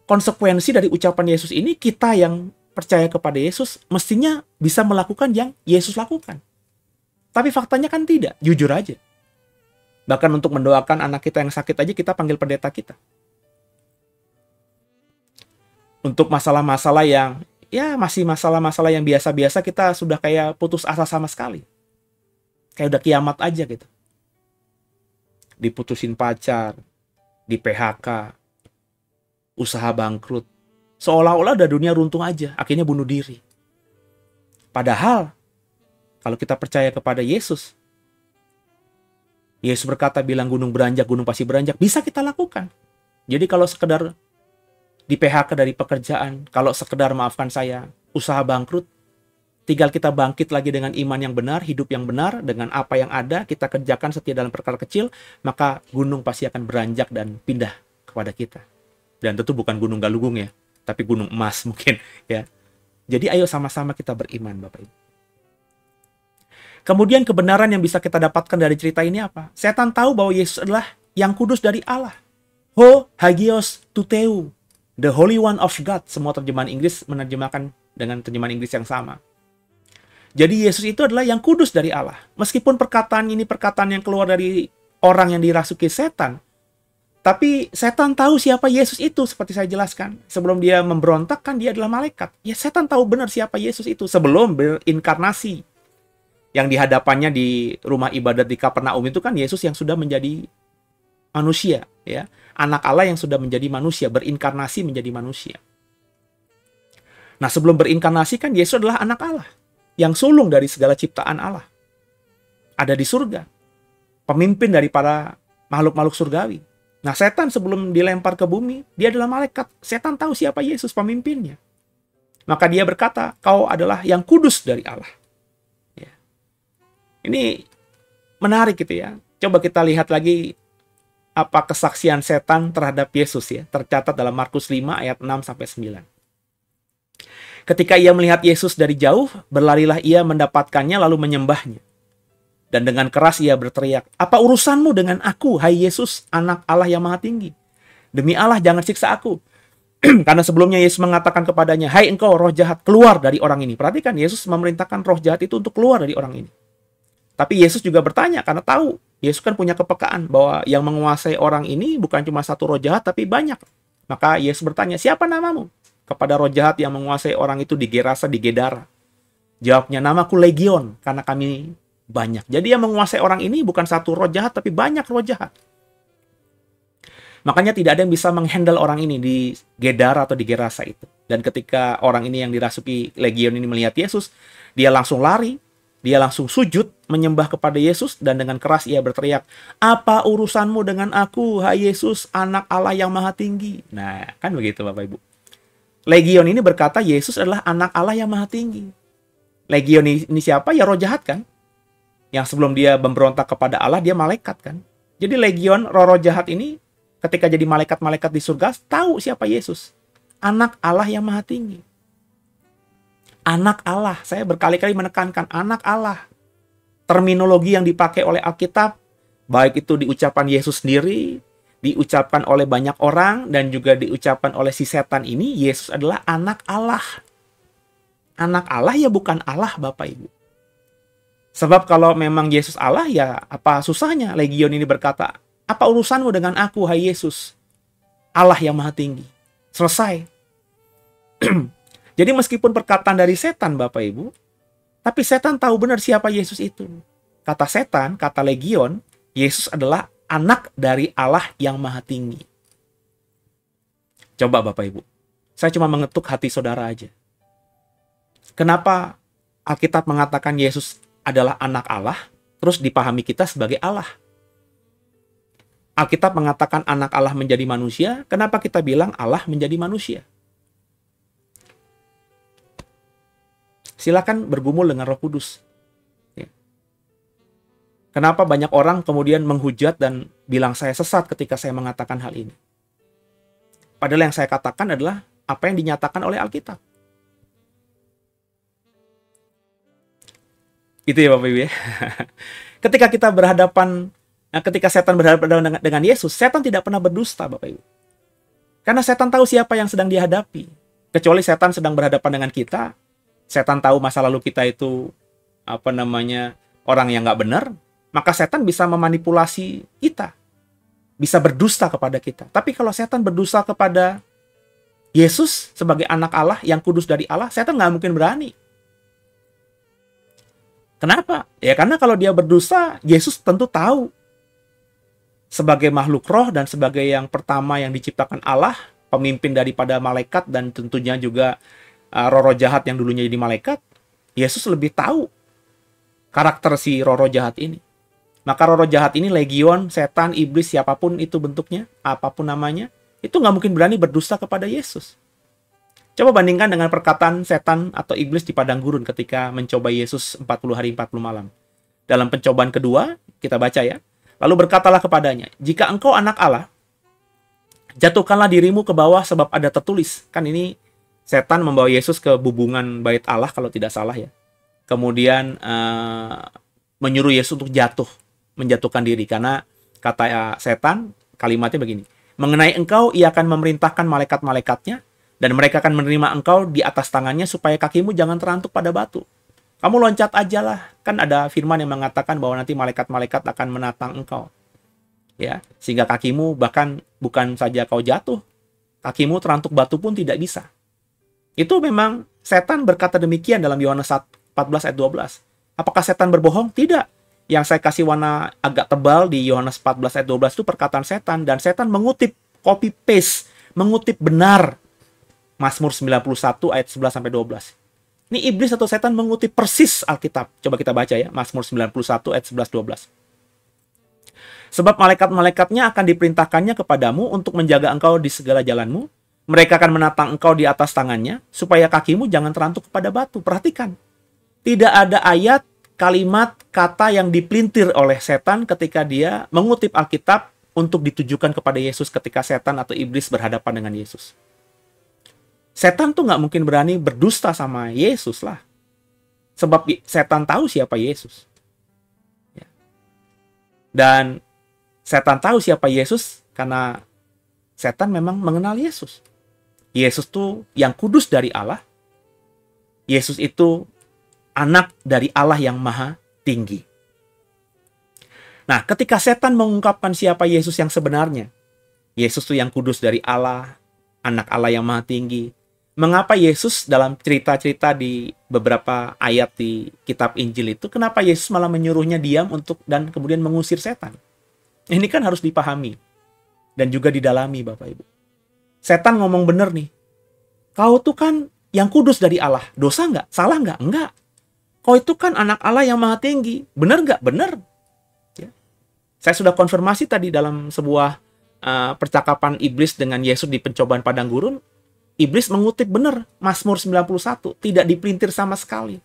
konsekuensi dari ucapan Yesus ini, kita yang percaya kepada Yesus mestinya bisa melakukan yang Yesus lakukan. Tapi faktanya kan tidak, jujur aja. Bahkan untuk mendoakan anak kita yang sakit aja kita panggil pendeta kita. Untuk masalah-masalah yang masih masalah-masalah yang biasa-biasa, kita sudah kayak putus asa sama sekali. Kayak udah kiamat aja gitu. Diputusin pacar, di PHK, usaha bangkrut. Seolah-olah udah dunia runtuh aja, akhirnya bunuh diri. Padahal, kalau kita percaya kepada Yesus, Yesus berkata, bilang gunung beranjak, gunung pasti beranjak. Bisa kita lakukan. Jadi kalau sekedar di PHK dari pekerjaan, kalau sekedar maafkan saya, usaha bangkrut, tinggal kita bangkit lagi dengan iman yang benar, hidup yang benar, dengan apa yang ada, kita kerjakan setia dalam perkara kecil, maka gunung pasti akan beranjak dan pindah kepada kita. Dan tentu bukan gunung Galunggung ya, tapi gunung emas mungkin ya. Jadi ayo sama-sama kita beriman, Bapak Ibu. Kemudian kebenaran yang bisa kita dapatkan dari cerita ini apa? Setan tahu bahwa Yesus adalah yang kudus dari Allah. Ho hagios tuteu, the Holy One of God. Semua terjemahan Inggris menerjemahkan dengan terjemahan Inggris yang sama. Jadi Yesus itu adalah yang kudus dari Allah. Meskipun perkataan ini perkataan yang keluar dari orang yang dirasuki setan, tapi setan tahu siapa Yesus itu, seperti saya jelaskan. Sebelum dia memberontak kan dia adalah malaikat. Ya, setan tahu benar siapa Yesus itu sebelum berinkarnasi. Yang di hadapannya di rumah ibadat di Kapernaum itu kan Yesus yang sudah menjadi manusia, ya. Anak Allah yang sudah menjadi manusia, berinkarnasi menjadi manusia. Nah, sebelum berinkarnasi kan Yesus adalah anak Allah yang sulung dari segala ciptaan Allah. Ada di surga. Pemimpin dari para makhluk-makhluk surgawi. Nah, setan sebelum dilempar ke bumi, dia adalah malaikat. Setan tahu siapa Yesus, pemimpinnya. Maka dia berkata, kau adalah yang kudus dari Allah. Ya. Ini menarik gitu ya. Coba kita lihat lagi apa kesaksian setan terhadap Yesus ya. Tercatat dalam Markus 5 ayat 6-9. Ketika ia melihat Yesus dari jauh, berlarilah ia mendapatkannya lalu menyembahnya. Dan dengan keras ia berteriak, apa urusanmu dengan aku, hai Yesus, anak Allah yang maha tinggi? Demi Allah, jangan siksa aku. Karena sebelumnya Yesus mengatakan kepadanya, hai engkau roh jahat, keluar dari orang ini. Perhatikan, Yesus memerintahkan roh jahat itu untuk keluar dari orang ini. Tapi Yesus juga bertanya, karena tahu, Yesus kan punya kepekaan bahwa yang menguasai orang ini bukan cuma satu roh jahat, tapi banyak. Maka Yesus bertanya, siapa namamu? Kepada roh jahat yang menguasai orang itu di Gerasa, di Gedara. Jawabnya, namaku Legion, karena kami banyak. Jadi yang menguasai orang ini bukan satu roh jahat, tapi banyak roh jahat. Makanya tidak ada yang bisa menghandle orang ini di Gedara atau di Gerasa itu. Dan ketika orang ini yang dirasuki Legion ini melihat Yesus, dia langsung lari, dia langsung sujud, menyembah kepada Yesus, dan dengan keras ia berteriak, apa urusanmu dengan aku, hai Yesus, anak Allah yang maha tinggi? Nah, kan begitu Bapak Ibu. Legion ini berkata Yesus adalah anak Allah yang maha tinggi. Legion ini siapa? Ya roh jahat kan? Yang sebelum dia memberontak kepada Allah, dia malaikat kan. Jadi legion, roh-roh jahat ini, ketika jadi malaikat-malaikat di surga, tahu siapa Yesus. Anak Allah yang maha tinggi. Anak Allah, saya berkali-kali menekankan, anak Allah. Terminologi yang dipakai oleh Alkitab, baik itu diucapkan Yesus sendiri, diucapkan oleh banyak orang, dan juga diucapkan oleh si setan ini, Yesus adalah anak Allah. Anak Allah ya bukan Allah, Bapak Ibu. Sebab kalau memang Yesus Allah, ya apa susahnya Legion ini berkata, apa urusanmu dengan aku, hai Yesus, Allah yang maha tinggi. Selesai. Jadi meskipun perkataan dari setan, Bapak Ibu, tapi setan tahu benar siapa Yesus itu. Kata setan, kata Legion, Yesus adalah anak dari Allah yang maha tinggi. Coba Bapak Ibu, saya cuma mengetuk hati saudara aja. Kenapa Alkitab mengatakan Yesus adalah anak Allah, terus dipahami kita sebagai Allah? Alkitab mengatakan anak Allah menjadi manusia, kenapa kita bilang Allah menjadi manusia? Silakan bergumul dengan Roh Kudus. Ya. Kenapa banyak orang kemudian menghujat dan bilang saya sesat ketika saya mengatakan hal ini? Padahal yang saya katakan adalah apa yang dinyatakan oleh Alkitab. Itu ya Bapak Ibu ya. Ketika setan berhadapan dengan Yesus, setan tidak pernah berdusta Bapak Ibu. Karena setan tahu siapa yang sedang dihadapi. Kecuali setan sedang berhadapan dengan kita, setan tahu masa lalu kita itu orang yang nggak benar, maka setan bisa memanipulasi kita, bisa berdusta kepada kita. Tapi kalau setan berdusta kepada Yesus sebagai anak Allah yang kudus dari Allah, setan nggak mungkin berani. Kenapa? Ya karena kalau dia berdusta, Yesus tentu tahu sebagai makhluk roh dan sebagai yang pertama yang diciptakan Allah, pemimpin daripada malaikat dan tentunya juga roh-roh jahat yang dulunya jadi malaikat, Yesus lebih tahu karakter si roh-roh jahat ini. Maka roh-roh jahat ini, legion, setan, iblis, siapapun itu bentuknya, apapun namanya, itu nggak mungkin berani berdusta kepada Yesus. Coba bandingkan dengan perkataan setan atau iblis di padang gurun ketika mencoba Yesus 40 hari 40 malam. Dalam pencobaan kedua, kita baca ya. Lalu berkatalah kepadanya, jika engkau anak Allah, jatuhkanlah dirimu ke bawah sebab ada tertulis. Kan ini setan membawa Yesus ke bubungan bait Allah kalau tidak salah ya. Kemudian menyuruh Yesus untuk menjatuhkan diri. Karena kata setan, kalimatnya begini. Mengenai engkau, ia akan memerintahkan malaikat-malaikatnya, dan mereka akan menerima engkau di atas tangannya supaya kakimu jangan terantuk pada batu. Kamu loncat aja lah. Kan ada firman yang mengatakan bahwa nanti malaikat-malaikat akan menatang engkau. Ya, sehingga kakimu bahkan bukan saja kau jatuh, kakimu terantuk batu pun tidak bisa. Itu memang setan berkata demikian dalam Yohanes 14 ayat 12. Apakah setan berbohong? Tidak. Yang saya kasih warna agak tebal di Yohanes 14 ayat 12 itu perkataan setan. Dan setan mengutip, copy paste, mengutip benar Mazmur 91 ayat 11 sampai 12. Ini iblis atau setan mengutip persis Alkitab. Coba kita baca ya, Mazmur 91 ayat 11 12. Sebab malaikat-malaikatnya akan diperintahkannya kepadamu untuk menjaga engkau di segala jalanmu. Mereka akan menatang engkau di atas tangannya supaya kakimu jangan terantuk kepada batu. Perhatikan. Tidak ada ayat, kalimat, kata yang dipelintir oleh setan ketika dia mengutip Alkitab untuk ditujukan kepada Yesus ketika setan atau iblis berhadapan dengan Yesus. Setan tuh nggak mungkin berani berdusta sama Yesus lah. Sebab setan tahu siapa Yesus. Ya. Dan setan tahu siapa Yesus karena setan memang mengenal Yesus. Yesus tuh yang kudus dari Allah. Yesus itu anak dari Allah yang maha tinggi. Nah, ketika setan mengungkapkan siapa Yesus yang sebenarnya, Yesus tuh yang kudus dari Allah, anak Allah yang maha tinggi. Mengapa Yesus dalam cerita-cerita di beberapa ayat di kitab Injil itu, kenapa Yesus malah menyuruhnya diam dan kemudian mengusir setan? Ini kan harus dipahami dan juga didalami Bapak Ibu. Setan ngomong bener nih, kau tuh kan yang kudus dari Allah, dosa nggak? Salah nggak? Enggak. Kau itu kan anak Allah yang maha tinggi, bener nggak? Bener. Ya. Saya sudah konfirmasi tadi dalam sebuah percakapan iblis dengan Yesus di pencobaan padang gurun. Iblis mengutip benar Mazmur 91, tidak dipelintir sama sekali.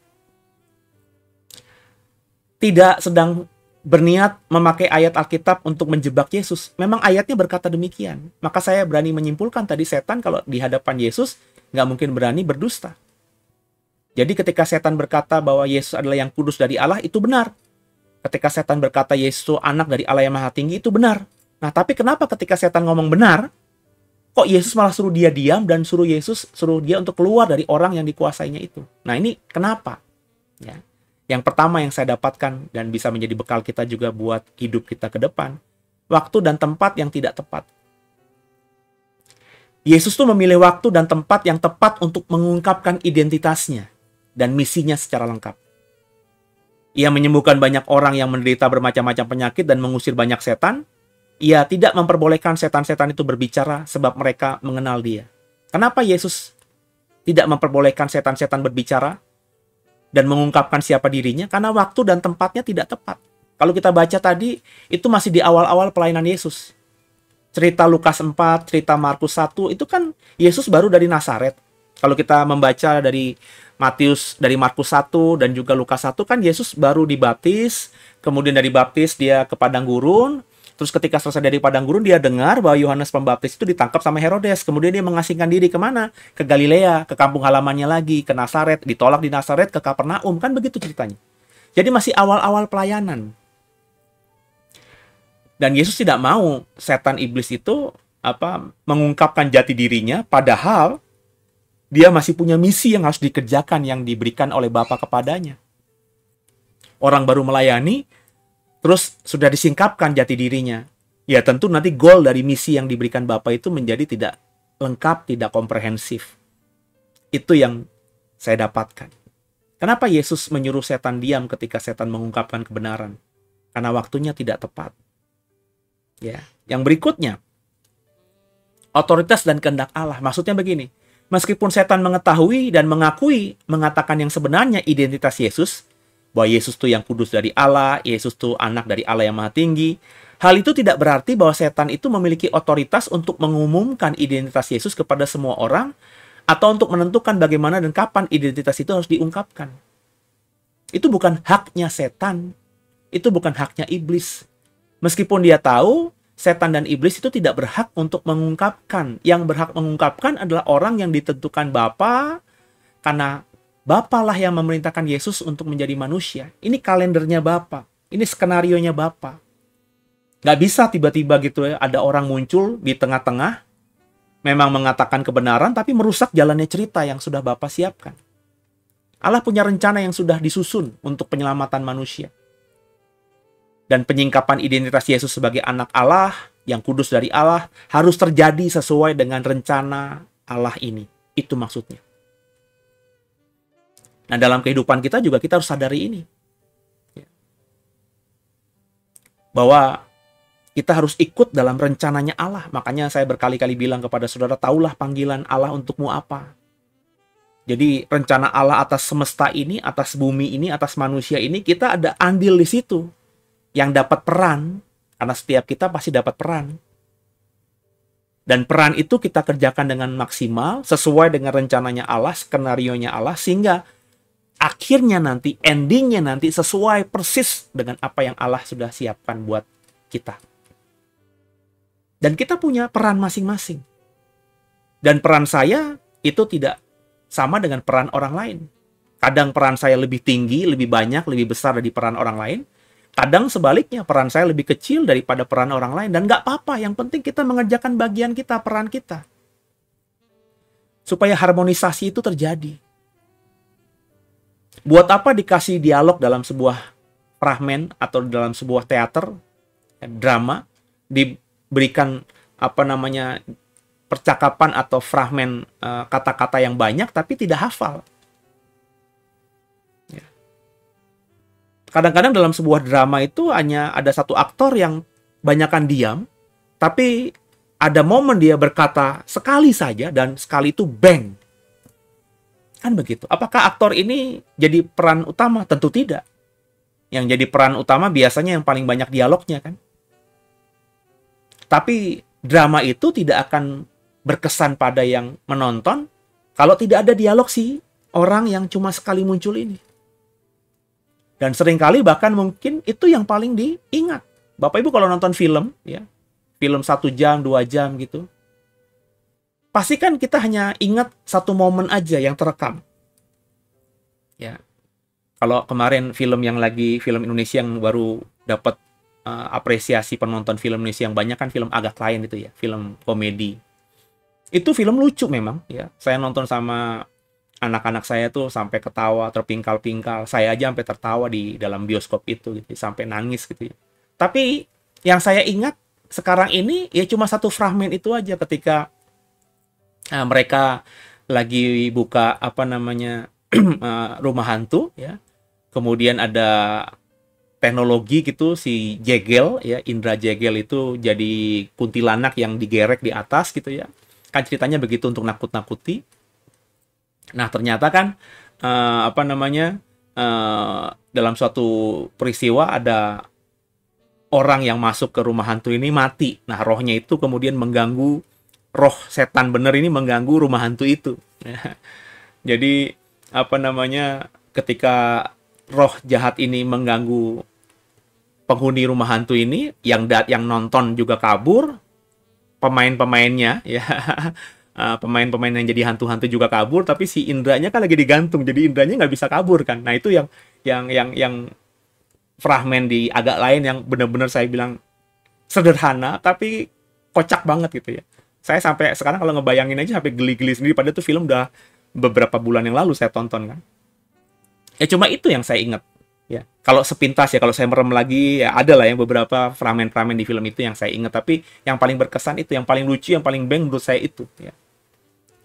Tidak sedang berniat memakai ayat Alkitab untuk menjebak Yesus. Memang ayatnya berkata demikian. Maka saya berani menyimpulkan tadi setan kalau di hadapan Yesus nggak mungkin berani berdusta. Jadi ketika setan berkata bahwa Yesus adalah yang kudus dari Allah, itu benar. Ketika setan berkata Yesus anak dari Allah yang maha tinggi, itu benar. Nah, tapi kenapa ketika setan ngomong benar, kok Yesus malah suruh dia diam dan suruh dia untuk keluar dari orang yang dikuasainya itu? Nah, ini kenapa? Ya. Yang pertama yang saya dapatkan dan bisa menjadi bekal kita juga buat hidup kita ke depan, waktu dan tempat yang tidak tepat. Yesus tuh memilih waktu dan tempat yang tepat untuk mengungkapkan identitasnya dan misinya secara lengkap. Ia menyembuhkan banyak orang yang menderita bermacam-macam penyakit dan mengusir banyak setan. Ia tidak memperbolehkan setan-setan itu berbicara sebab mereka mengenal dia. Kenapa Yesus tidak memperbolehkan setan-setan berbicara dan mengungkapkan siapa dirinya? Karena waktu dan tempatnya tidak tepat. Kalau kita baca tadi, itu masih di awal-awal pelayanan Yesus. cerita Lukas 4, cerita Markus 1, itu kan Yesus baru dari Nazaret. Kalau kita membaca dari Markus 1 dan juga Lukas 1, kan Yesus baru dibaptis, kemudian dari baptis dia ke padang gurun, terus ketika selesai dari padang gurun dia dengar bahwa Yohanes Pembaptis itu ditangkap sama Herodes, kemudian dia mengasingkan diri kemana? Ke Galilea, ke kampung halamannya lagi, ke Nazaret, ditolak di Nazaret, ke Kapernaum, kan begitu ceritanya. Jadi masih awal-awal pelayanan. Dan Yesus tidak mau setan iblis itu mengungkapkan jati dirinya, padahal dia masih punya misi yang harus dikerjakan yang diberikan oleh Bapa kepadanya. Orang baru melayani, terus sudah disingkapkan jati dirinya. Ya tentu nanti goal dari misi yang diberikan Bapa itu menjadi tidak lengkap, tidak komprehensif. Itu yang saya dapatkan. Kenapa Yesus menyuruh setan diam ketika setan mengungkapkan kebenaran? Karena waktunya tidak tepat. Ya, yang berikutnya, otoritas dan kehendak Allah. Maksudnya begini, meskipun setan mengetahui dan mengatakan yang sebenarnya identitas Yesus, bahwa Yesus itu yang kudus dari Allah, Yesus itu anak dari Allah yang maha tinggi, hal itu tidak berarti bahwa setan itu memiliki otoritas untuk mengumumkan identitas Yesus kepada semua orang, atau untuk menentukan bagaimana dan kapan identitas itu harus diungkapkan. Itu bukan haknya setan, itu bukan haknya iblis. Meskipun dia tahu, setan dan iblis itu tidak berhak untuk mengungkapkan. Yang berhak mengungkapkan adalah orang yang ditentukan Bapa, karena Bapa lah yang memerintahkan Yesus untuk menjadi manusia. Ini kalendernya Bapa, ini skenarionya Bapa. Gak bisa tiba-tiba gitu ya, ada orang muncul di tengah-tengah, memang mengatakan kebenaran, tapi merusak jalannya cerita yang sudah Bapa siapkan. Allah punya rencana yang sudah disusun untuk penyelamatan manusia. Dan penyingkapan identitas Yesus sebagai anak Allah, yang kudus dari Allah, harus terjadi sesuai dengan rencana Allah ini. Itu maksudnya. Nah, dalam kehidupan kita juga kita harus sadari ini. Bahwa kita harus ikut dalam rencananya Allah. Makanya saya berkali-kali bilang kepada saudara, taulah panggilan Allah untukmu apa. Jadi rencana Allah atas semesta ini, atas bumi ini, atas manusia ini, kita ada andil di situ. Yang dapat peran, karena setiap kita pasti dapat peran. Dan peran itu kita kerjakan dengan maksimal, sesuai dengan rencananya Allah, skenarionya Allah, sehingga akhirnya nanti, endingnya nanti sesuai persis dengan apa yang Allah sudah siapkan buat kita. Dan kita punya peran masing-masing. Dan peran saya itu tidak sama dengan peran orang lain. Kadang peran saya lebih tinggi, lebih banyak, lebih besar dari peran orang lain. Kadang sebaliknya, peran saya lebih kecil daripada peran orang lain. Dan nggak apa-apa, yang penting kita mengerjakan bagian kita, peran kita. Supaya harmonisasi itu terjadi. Buat apa dikasih dialog dalam sebuah fragmen atau dalam sebuah teater, drama, diberikan percakapan atau fragmen kata-kata yang banyak, tapi tidak hafal. Kadang-kadang dalam sebuah drama itu hanya ada satu aktor yang banyakkan diam, tapi ada momen dia berkata sekali saja dan sekali itu bang. Kan begitu. Apakah aktor ini jadi peran utama? Tentu tidak. Yang jadi peran utama biasanya yang paling banyak dialognya kan. Tapi drama itu tidak akan berkesan pada yang menonton kalau tidak ada dialog si orang yang cuma sekali muncul ini. Dan seringkali bahkan mungkin itu yang paling diingat. Bapak Ibu kalau nonton film, ya, film 1 jam, 2 jam gitu, pasti kan kita hanya ingat satu momen aja yang terekam. Ya, kalau kemarin film Indonesia yang baru dapat apresiasi penonton film Indonesia yang banyak kan film agak lain itu ya, film komedi. Itu film lucu memang, ya. Saya nonton sama anak-anak saya tuh sampai ketawa, terpingkal-pingkal. Saya aja sampai tertawa di dalam bioskop itu gitu, sampai nangis gitu ya. Tapi yang saya ingat sekarang ini ya cuma satu fragmen itu aja ketika mereka lagi buka rumah hantu ya. Kemudian ada teknologi gitu, si Jegel ya, Indra Jegel itu jadi kuntilanak yang digerek di atas gitu ya. Kan ceritanya begitu untuk nakut-nakuti. Nah, ternyata kan dalam suatu peristiwa ada orang yang masuk ke rumah hantu ini mati. Nah, rohnya itu kemudian mengganggu, roh setan bener ini mengganggu rumah hantu itu. Jadi, apa namanya, ketika roh jahat ini mengganggu penghuni rumah hantu ini, yang nonton juga kabur, pemain-pemainnya, ya, pemain-pemain yang jadi hantu-hantu juga kabur, tapi si indranya kan lagi digantung, jadi indranya nggak bisa kabur kan. Nah, itu yang fragmen di agak lain yang benar-benar saya bilang sederhana tapi kocak banget gitu ya. Saya sampai sekarang kalau ngebayangin aja sampai geli-geli sendiri, padahal tuh film udah beberapa bulan yang lalu saya tonton kan. Ya cuma itu yang saya ingat ya. Kalau sepintas ya, kalau saya merem lagi ya ada lah yang beberapa fragmen-fragmen di film itu yang saya ingat, tapi yang paling berkesan itu, yang paling lucu, yang paling beng menurut saya itu ya.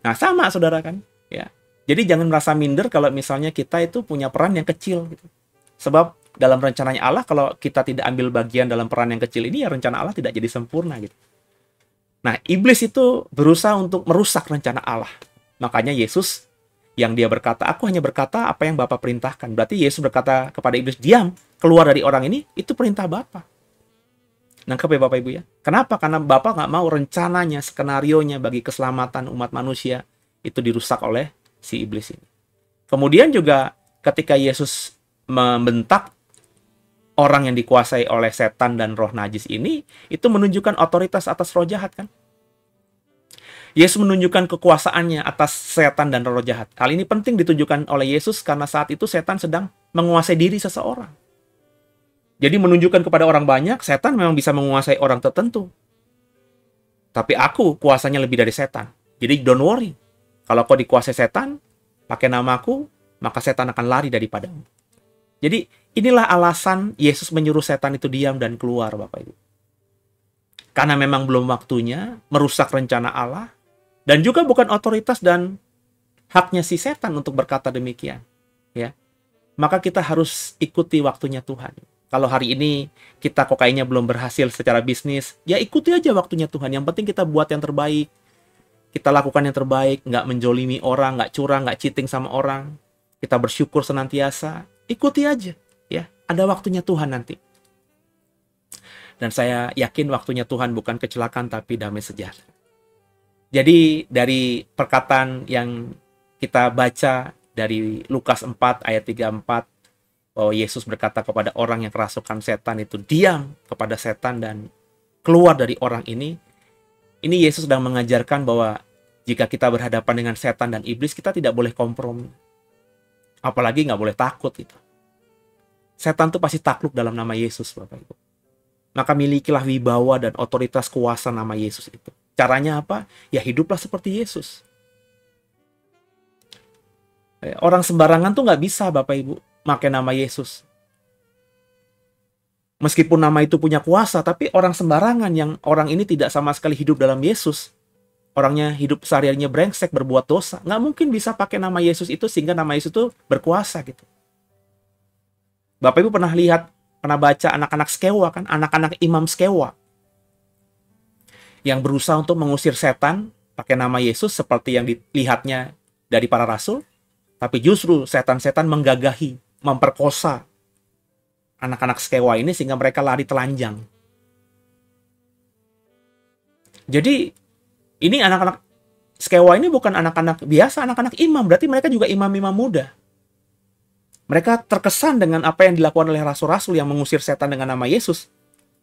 Nah, sama saudara kan ya. Jadi jangan merasa minder kalau misalnya kita itu punya peran yang kecil gitu. Sebab dalam rencananya Allah, kalau kita tidak ambil bagian dalam peran yang kecil ini, ya rencana Allah tidak jadi sempurna gitu. Nah, iblis itu berusaha untuk merusak rencana Allah. Makanya Yesus yang dia berkata, aku hanya berkata apa yang Bapa perintahkan. Berarti Yesus berkata kepada iblis, diam, keluar dari orang ini, itu perintah Bapa. Nangkep ya Bapak Ibu ya? Kenapa? Karena Bapa nggak mau rencananya, skenarionya bagi keselamatan umat manusia itu dirusak oleh si iblis ini. Kemudian juga ketika Yesus membentak orang yang dikuasai oleh setan dan roh najis ini, itu menunjukkan otoritas atas roh jahat kan? Yesus menunjukkan kekuasaannya atas setan dan roh jahat. Hal ini penting ditunjukkan oleh Yesus karena saat itu setan sedang menguasai diri seseorang. Jadi menunjukkan kepada orang banyak, setan memang bisa menguasai orang tertentu. Tapi aku kuasanya lebih dari setan. Jadi don't worry. Kalau kau dikuasai setan, pakai namaku, maka setan akan lari daripadamu. Jadi inilah alasan Yesus menyuruh setan itu diam dan keluar, Bapak Ibu. Karena memang belum waktunya merusak rencana Allah, dan juga bukan otoritas dan haknya si setan untuk berkata demikian. Ya, maka kita harus ikuti waktunya Tuhan. Kalau hari ini kita kok kayaknya belum berhasil secara bisnis, ya ikuti aja waktunya Tuhan. Yang penting kita buat yang terbaik, kita lakukan yang terbaik, nggak menjolimi orang, nggak curang, nggak cheating sama orang. Kita bersyukur senantiasa. Ikuti aja, ya. Ada waktunya Tuhan nanti. Dan saya yakin waktunya Tuhan bukan kecelakaan tapi damai sejahtera. Jadi dari perkataan yang kita baca dari Lukas 4 ayat 34, bahwa Yesus berkata kepada orang yang kerasukan setan itu, diam kepada setan dan keluar dari orang ini. Ini Yesus sedang mengajarkan bahwa jika kita berhadapan dengan setan dan iblis, kita tidak boleh kompromi. Apalagi nggak boleh takut gitu. Setan tuh pasti takluk dalam nama Yesus, Bapak Ibu. Maka milikilah wibawa dan otoritas kuasa nama Yesus itu. Caranya apa? Ya hiduplah seperti Yesus. Orang sembarangan tuh nggak bisa, Bapak Ibu, pakai nama Yesus. Meskipun nama itu punya kuasa, tapi orang sembarangan yang orang ini tidak sama sekali hidup dalam Yesus. Orangnya hidup sehari-harinya brengsek, berbuat dosa. Nggak mungkin bisa pakai nama Yesus itu sehingga nama Yesus itu berkuasa gitu. Bapak Ibu pernah lihat, pernah baca anak-anak Skewa kan? Anak-anak imam Skewa. Yang berusaha untuk mengusir setan pakai nama Yesus seperti yang dilihatnya dari para rasul. Tapi justru setan-setan menggagahi, memperkosa anak-anak Skewa ini sehingga mereka lari telanjang. Jadi ini anak-anak Skewa ini bukan anak-anak biasa, anak-anak imam. Berarti mereka juga imam-imam muda. Mereka terkesan dengan apa yang dilakukan oleh rasul-rasul yang mengusir setan dengan nama Yesus.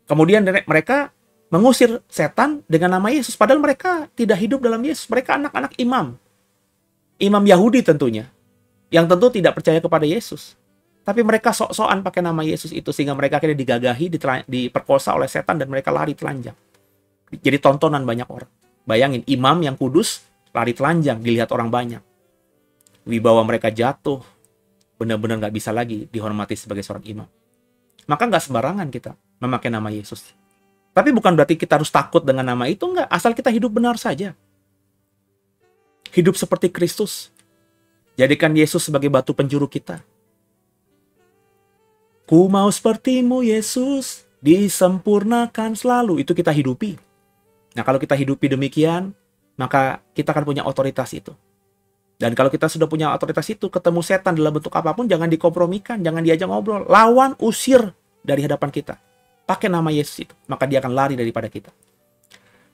Kemudian mereka mengusir setan dengan nama Yesus. Padahal mereka tidak hidup dalam Yesus. Mereka anak-anak imam. Imam Yahudi tentunya. Yang tentu tidak percaya kepada Yesus. Tapi mereka sok-sokan pakai nama Yesus itu. Sehingga mereka akhirnya digagahi, diperkosa oleh setan dan mereka lari telanjang. Jadi tontonan banyak orang. Bayangin, imam yang kudus lari telanjang dilihat orang banyak. Wibawa mereka jatuh. Benar-benar nggak bisa lagi dihormati sebagai seorang imam. Maka nggak sembarangan kita memakai nama Yesus. Tapi bukan berarti kita harus takut dengan nama itu, nggak. Asal kita hidup benar saja. Hidup seperti Kristus. Jadikan Yesus sebagai batu penjuru kita. Ku mau sepertimu Yesus, disempurnakan selalu. Itu kita hidupi. Nah kalau kita hidupi demikian, maka kita akan punya otoritas itu. Dan kalau kita sudah punya otoritas itu, ketemu setan dalam bentuk apapun, jangan dikompromikan, jangan diajak ngobrol. Lawan, usir dari hadapan kita. pakai nama Yesus itu, maka dia akan lari daripada kita.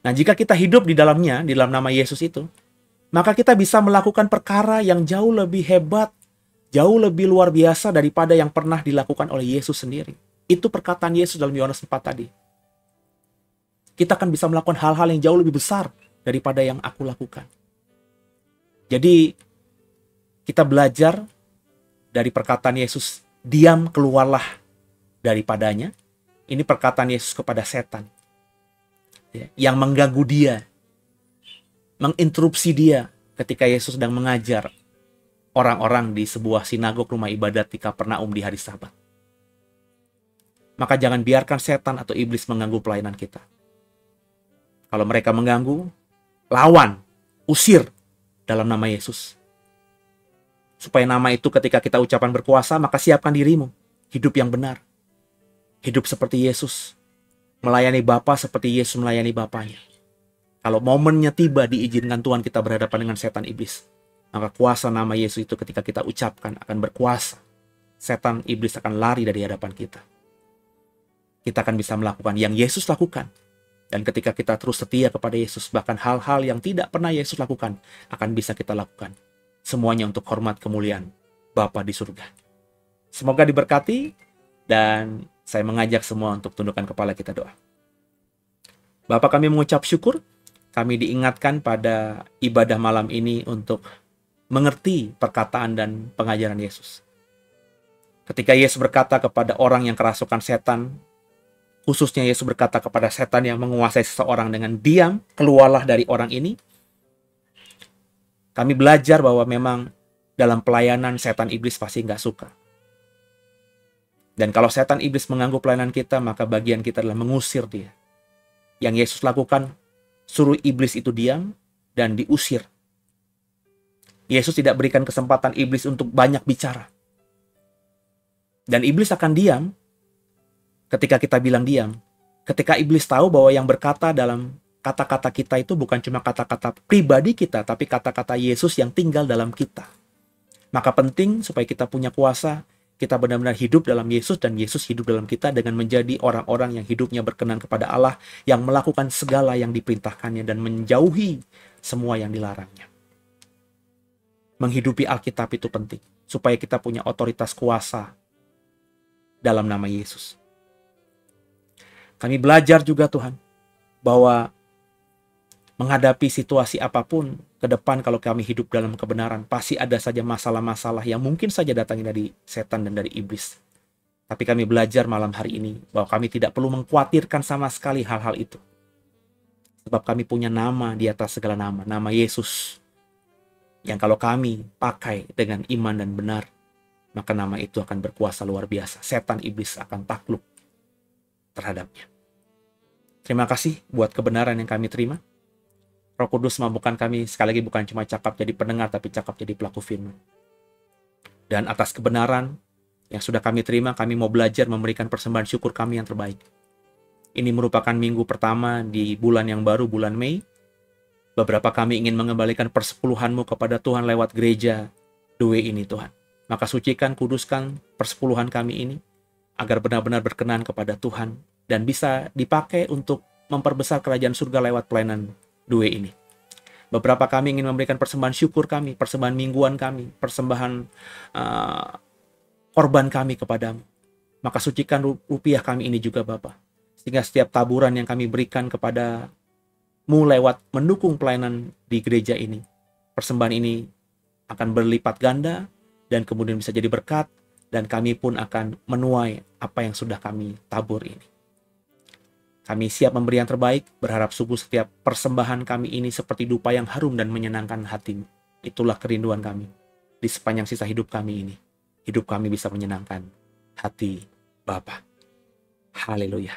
Nah, jika kita hidup di dalamnya, di dalam nama Yesus itu, maka kita bisa melakukan perkara yang jauh lebih hebat, jauh lebih luar biasa daripada yang pernah dilakukan oleh Yesus sendiri. Itu perkataan Yesus dalam Yohanes 4 tadi. Kita akan bisa melakukan hal-hal yang jauh lebih besar daripada yang aku lakukan. Jadi, kita belajar dari perkataan Yesus, diam keluarlah daripadanya. Ini perkataan Yesus kepada setan, yang mengganggu dia, menginterupsi dia ketika Yesus sedang mengajar orang-orang di sebuah sinagog rumah ibadat di Kapernaum di hari Sabat. Maka jangan biarkan setan atau iblis mengganggu pelayanan kita. Kalau mereka mengganggu, lawan, usir dalam nama Yesus. Supaya nama itu ketika kita ucapan berkuasa, maka siapkan dirimu. Hidup yang benar. Hidup seperti Yesus. Melayani Bapa seperti Yesus melayani Bapanya. Kalau momennya tiba diizinkan Tuhan kita berhadapan dengan setan iblis, maka kuasa nama Yesus itu ketika kita ucapkan akan berkuasa. Setan iblis akan lari dari hadapan kita. Kita akan bisa melakukan yang Yesus lakukan. Dan ketika kita terus setia kepada Yesus, bahkan hal-hal yang tidak pernah Yesus lakukan akan bisa kita lakukan. Semuanya untuk hormat kemuliaan Bapa di surga. Semoga diberkati, dan saya mengajak semua untuk tundukkan kepala kita doa. Bapa, kami mengucap syukur, kami diingatkan pada ibadah malam ini untuk mengerti perkataan dan pengajaran Yesus. Ketika Yesus berkata kepada orang yang kerasukan setan, khususnya Yesus berkata kepada setan yang menguasai seseorang dengan diam, keluarlah dari orang ini. Kami belajar bahwa memang dalam pelayanan setan iblis pasti nggak suka. Dan kalau setan iblis mengganggu pelayanan kita, maka bagian kita adalah mengusir dia. Yang Yesus lakukan, suruh iblis itu diam dan diusir. Yesus tidak berikan kesempatan iblis untuk banyak bicara. Dan iblis akan diam ketika kita bilang diam. Ketika iblis tahu bahwa yang berkata dalam kata-kata kita itu bukan cuma kata-kata pribadi kita, tapi kata-kata Yesus yang tinggal dalam kita. Maka penting supaya kita punya kuasa, kita benar-benar hidup dalam Yesus dan Yesus hidup dalam kita dengan menjadi orang-orang yang hidupnya berkenan kepada Allah, yang melakukan segala yang diperintahkannya dan menjauhi semua yang dilarangnya. Menghidupi Alkitab itu penting, supaya kita punya otoritas kuasa dalam nama Yesus. Kami belajar juga Tuhan, bahwa menghadapi situasi apapun ke depan kalau kami hidup dalam kebenaran, pasti ada saja masalah-masalah yang mungkin saja datangnya dari setan dan dari iblis. Tapi kami belajar malam hari ini bahwa kami tidak perlu mengkhawatirkan sama sekali hal-hal itu. Sebab kami punya nama di atas segala nama, nama Yesus. Yang kalau kami pakai dengan iman dan benar, maka nama itu akan berkuasa luar biasa. Setan iblis akan takluk terhadapnya. Terima kasih buat kebenaran yang kami terima. Roh Kudus mampukan kami sekali lagi bukan cuma cakap jadi pendengar, tapi cakap jadi pelaku firman. Dan atas kebenaran yang sudah kami terima, kami mau belajar memberikan persembahan syukur kami yang terbaik. Ini merupakan minggu pertama di bulan yang baru, bulan Mei. Beberapa kami ingin mengembalikan persepuluhanmu kepada Tuhan lewat gereja Due ini Tuhan. Maka sucikan, kuduskan persepuluhan kami ini, agar benar-benar berkenan kepada Tuhan, dan bisa dipakai untuk memperbesar kerajaan surga lewat pelayanan Due ini. Beberapa kami ingin memberikan persembahan syukur kami, persembahan mingguan kami, persembahan korban kami kepadamu. Maka sucikan rupiah kami ini juga Bapa, sehingga setiap taburan yang kami berikan kepadamu lewat mendukung pelayanan di gereja ini, persembahan ini akan berlipat ganda dan kemudian bisa jadi berkat, dan kami pun akan menuai apa yang sudah kami tabur ini. Kami siap memberi yang terbaik, berharap sungguh setiap persembahan kami ini seperti dupa yang harum dan menyenangkan hatimu. Itulah kerinduan kami di sepanjang sisa hidup kami ini. Hidup kami bisa menyenangkan hati Bapa. Haleluya.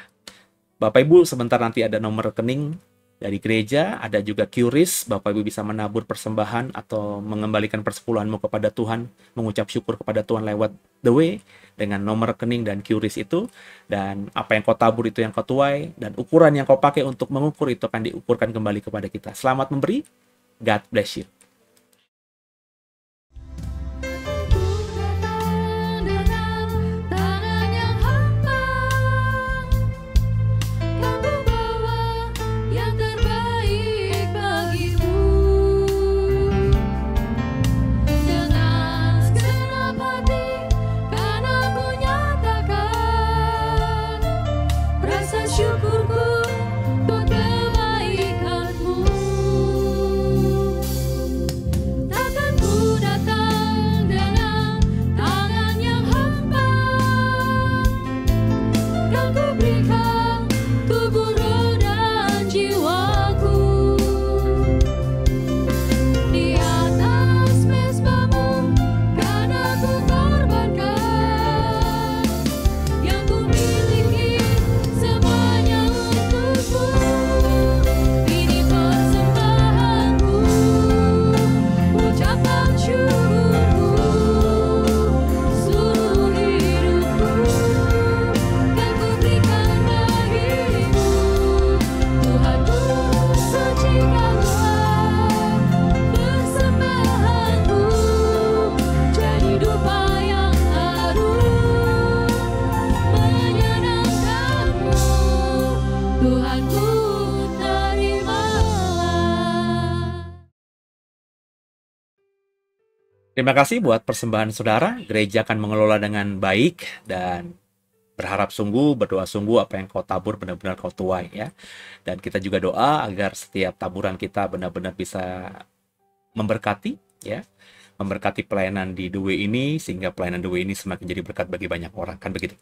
Bapak Ibu, sebentar nanti ada nomor rekening dari gereja, ada juga QRIS. Bapak Ibu bisa menabur persembahan atau mengembalikan persepuluhanmu kepada Tuhan, mengucap syukur kepada Tuhan lewat The Way dengan nomor rekening dan QRIS itu. Dan apa yang kau tabur itu yang kau tuai, dan ukuran yang kau pakai untuk mengukur itu akan diukurkan kembali kepada kita. Selamat memberi. God bless you. Terima kasih buat persembahan saudara. Gereja akan mengelola dengan baik dan berharap sungguh, berdoa sungguh apa yang kau tabur benar-benar kau tuai ya. Dan kita juga doa agar setiap taburan kita benar-benar bisa memberkati ya. Memberkati pelayanan di The Way ini sehingga pelayanan The Way ini semakin jadi berkat bagi banyak orang, kan begitu.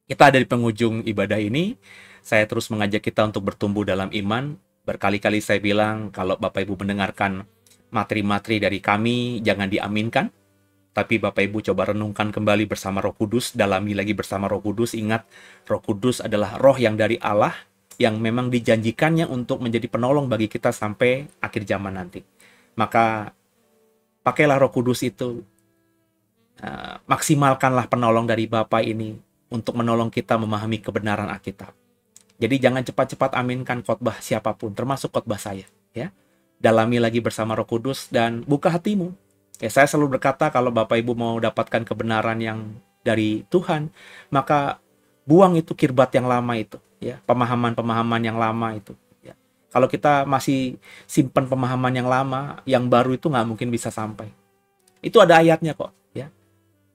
Kita ada di penghujung ibadah ini. Saya terus mengajak kita untuk bertumbuh dalam iman. Berkali-kali saya bilang kalau Bapak Ibu mendengarkan materi-materi dari kami, jangan diaminkan. Tapi Bapak Ibu coba renungkan kembali bersama Roh Kudus, dalami lagi bersama Roh Kudus. Ingat, Roh Kudus adalah roh yang dari Allah, yang memang dijanjikannya untuk menjadi penolong bagi kita sampai akhir zaman nanti. Maka, pakailah Roh Kudus itu, maksimalkanlah penolong dari Bapa ini, untuk menolong kita memahami kebenaran Alkitab. Jadi jangan cepat-cepat aminkan khotbah siapapun, termasuk khotbah saya. Ya. Dalami lagi bersama Roh Kudus dan buka hatimu. Ya, saya selalu berkata kalau Bapak Ibu mau dapatkan kebenaran yang dari Tuhan, maka buang itu kirbat yang lama itu, ya, pemahaman-pemahaman yang lama itu. Ya. Kalau kita masih simpan pemahaman yang lama, yang baru itu nggak mungkin bisa sampai. Itu ada ayatnya kok. Ya.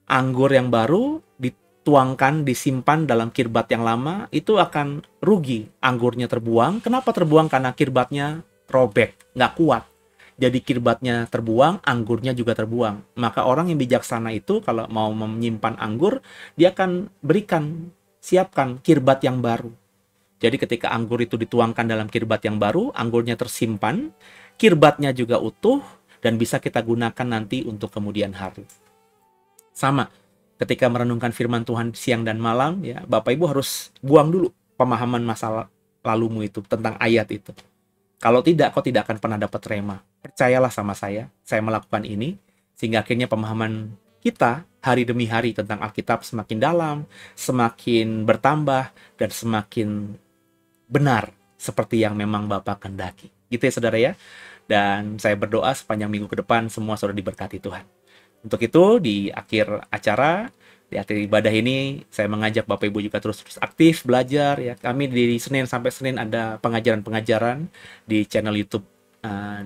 Anggur yang baru dituangkan, disimpan dalam kirbat yang lama, itu akan rugi. Anggurnya terbuang. Kenapa terbuang? Karena kirbatnya robek, nggak kuat. Jadi kirbatnya terbuang, anggurnya juga terbuang. Maka orang yang bijaksana itu kalau mau menyimpan anggur, dia akan siapkan kirbat yang baru. Jadi ketika anggur itu dituangkan dalam kirbat yang baru, anggurnya tersimpan, kirbatnya juga utuh, dan bisa kita gunakan nanti untuk kemudian hari. Sama, ketika merenungkan firman Tuhan siang dan malam, ya Bapak Ibu harus buang dulu pemahaman masa lalumu itu, tentang ayat itu. Kalau tidak, kau tidak akan pernah dapat rema. Percayalah sama saya melakukan ini, sehingga akhirnya pemahaman kita hari demi hari tentang Alkitab semakin dalam, semakin bertambah, dan semakin benar, seperti yang memang Bapak kehendaki. Gitu ya saudara ya. Dan saya berdoa sepanjang minggu ke depan, semua saudara diberkati Tuhan. Untuk itu, di akhir acara, di akhir ibadah ini, saya mengajak Bapak Ibu juga terus aktif belajar ya. Kami dari Senin sampai Senin ada pengajaran-pengajaran di channel YouTube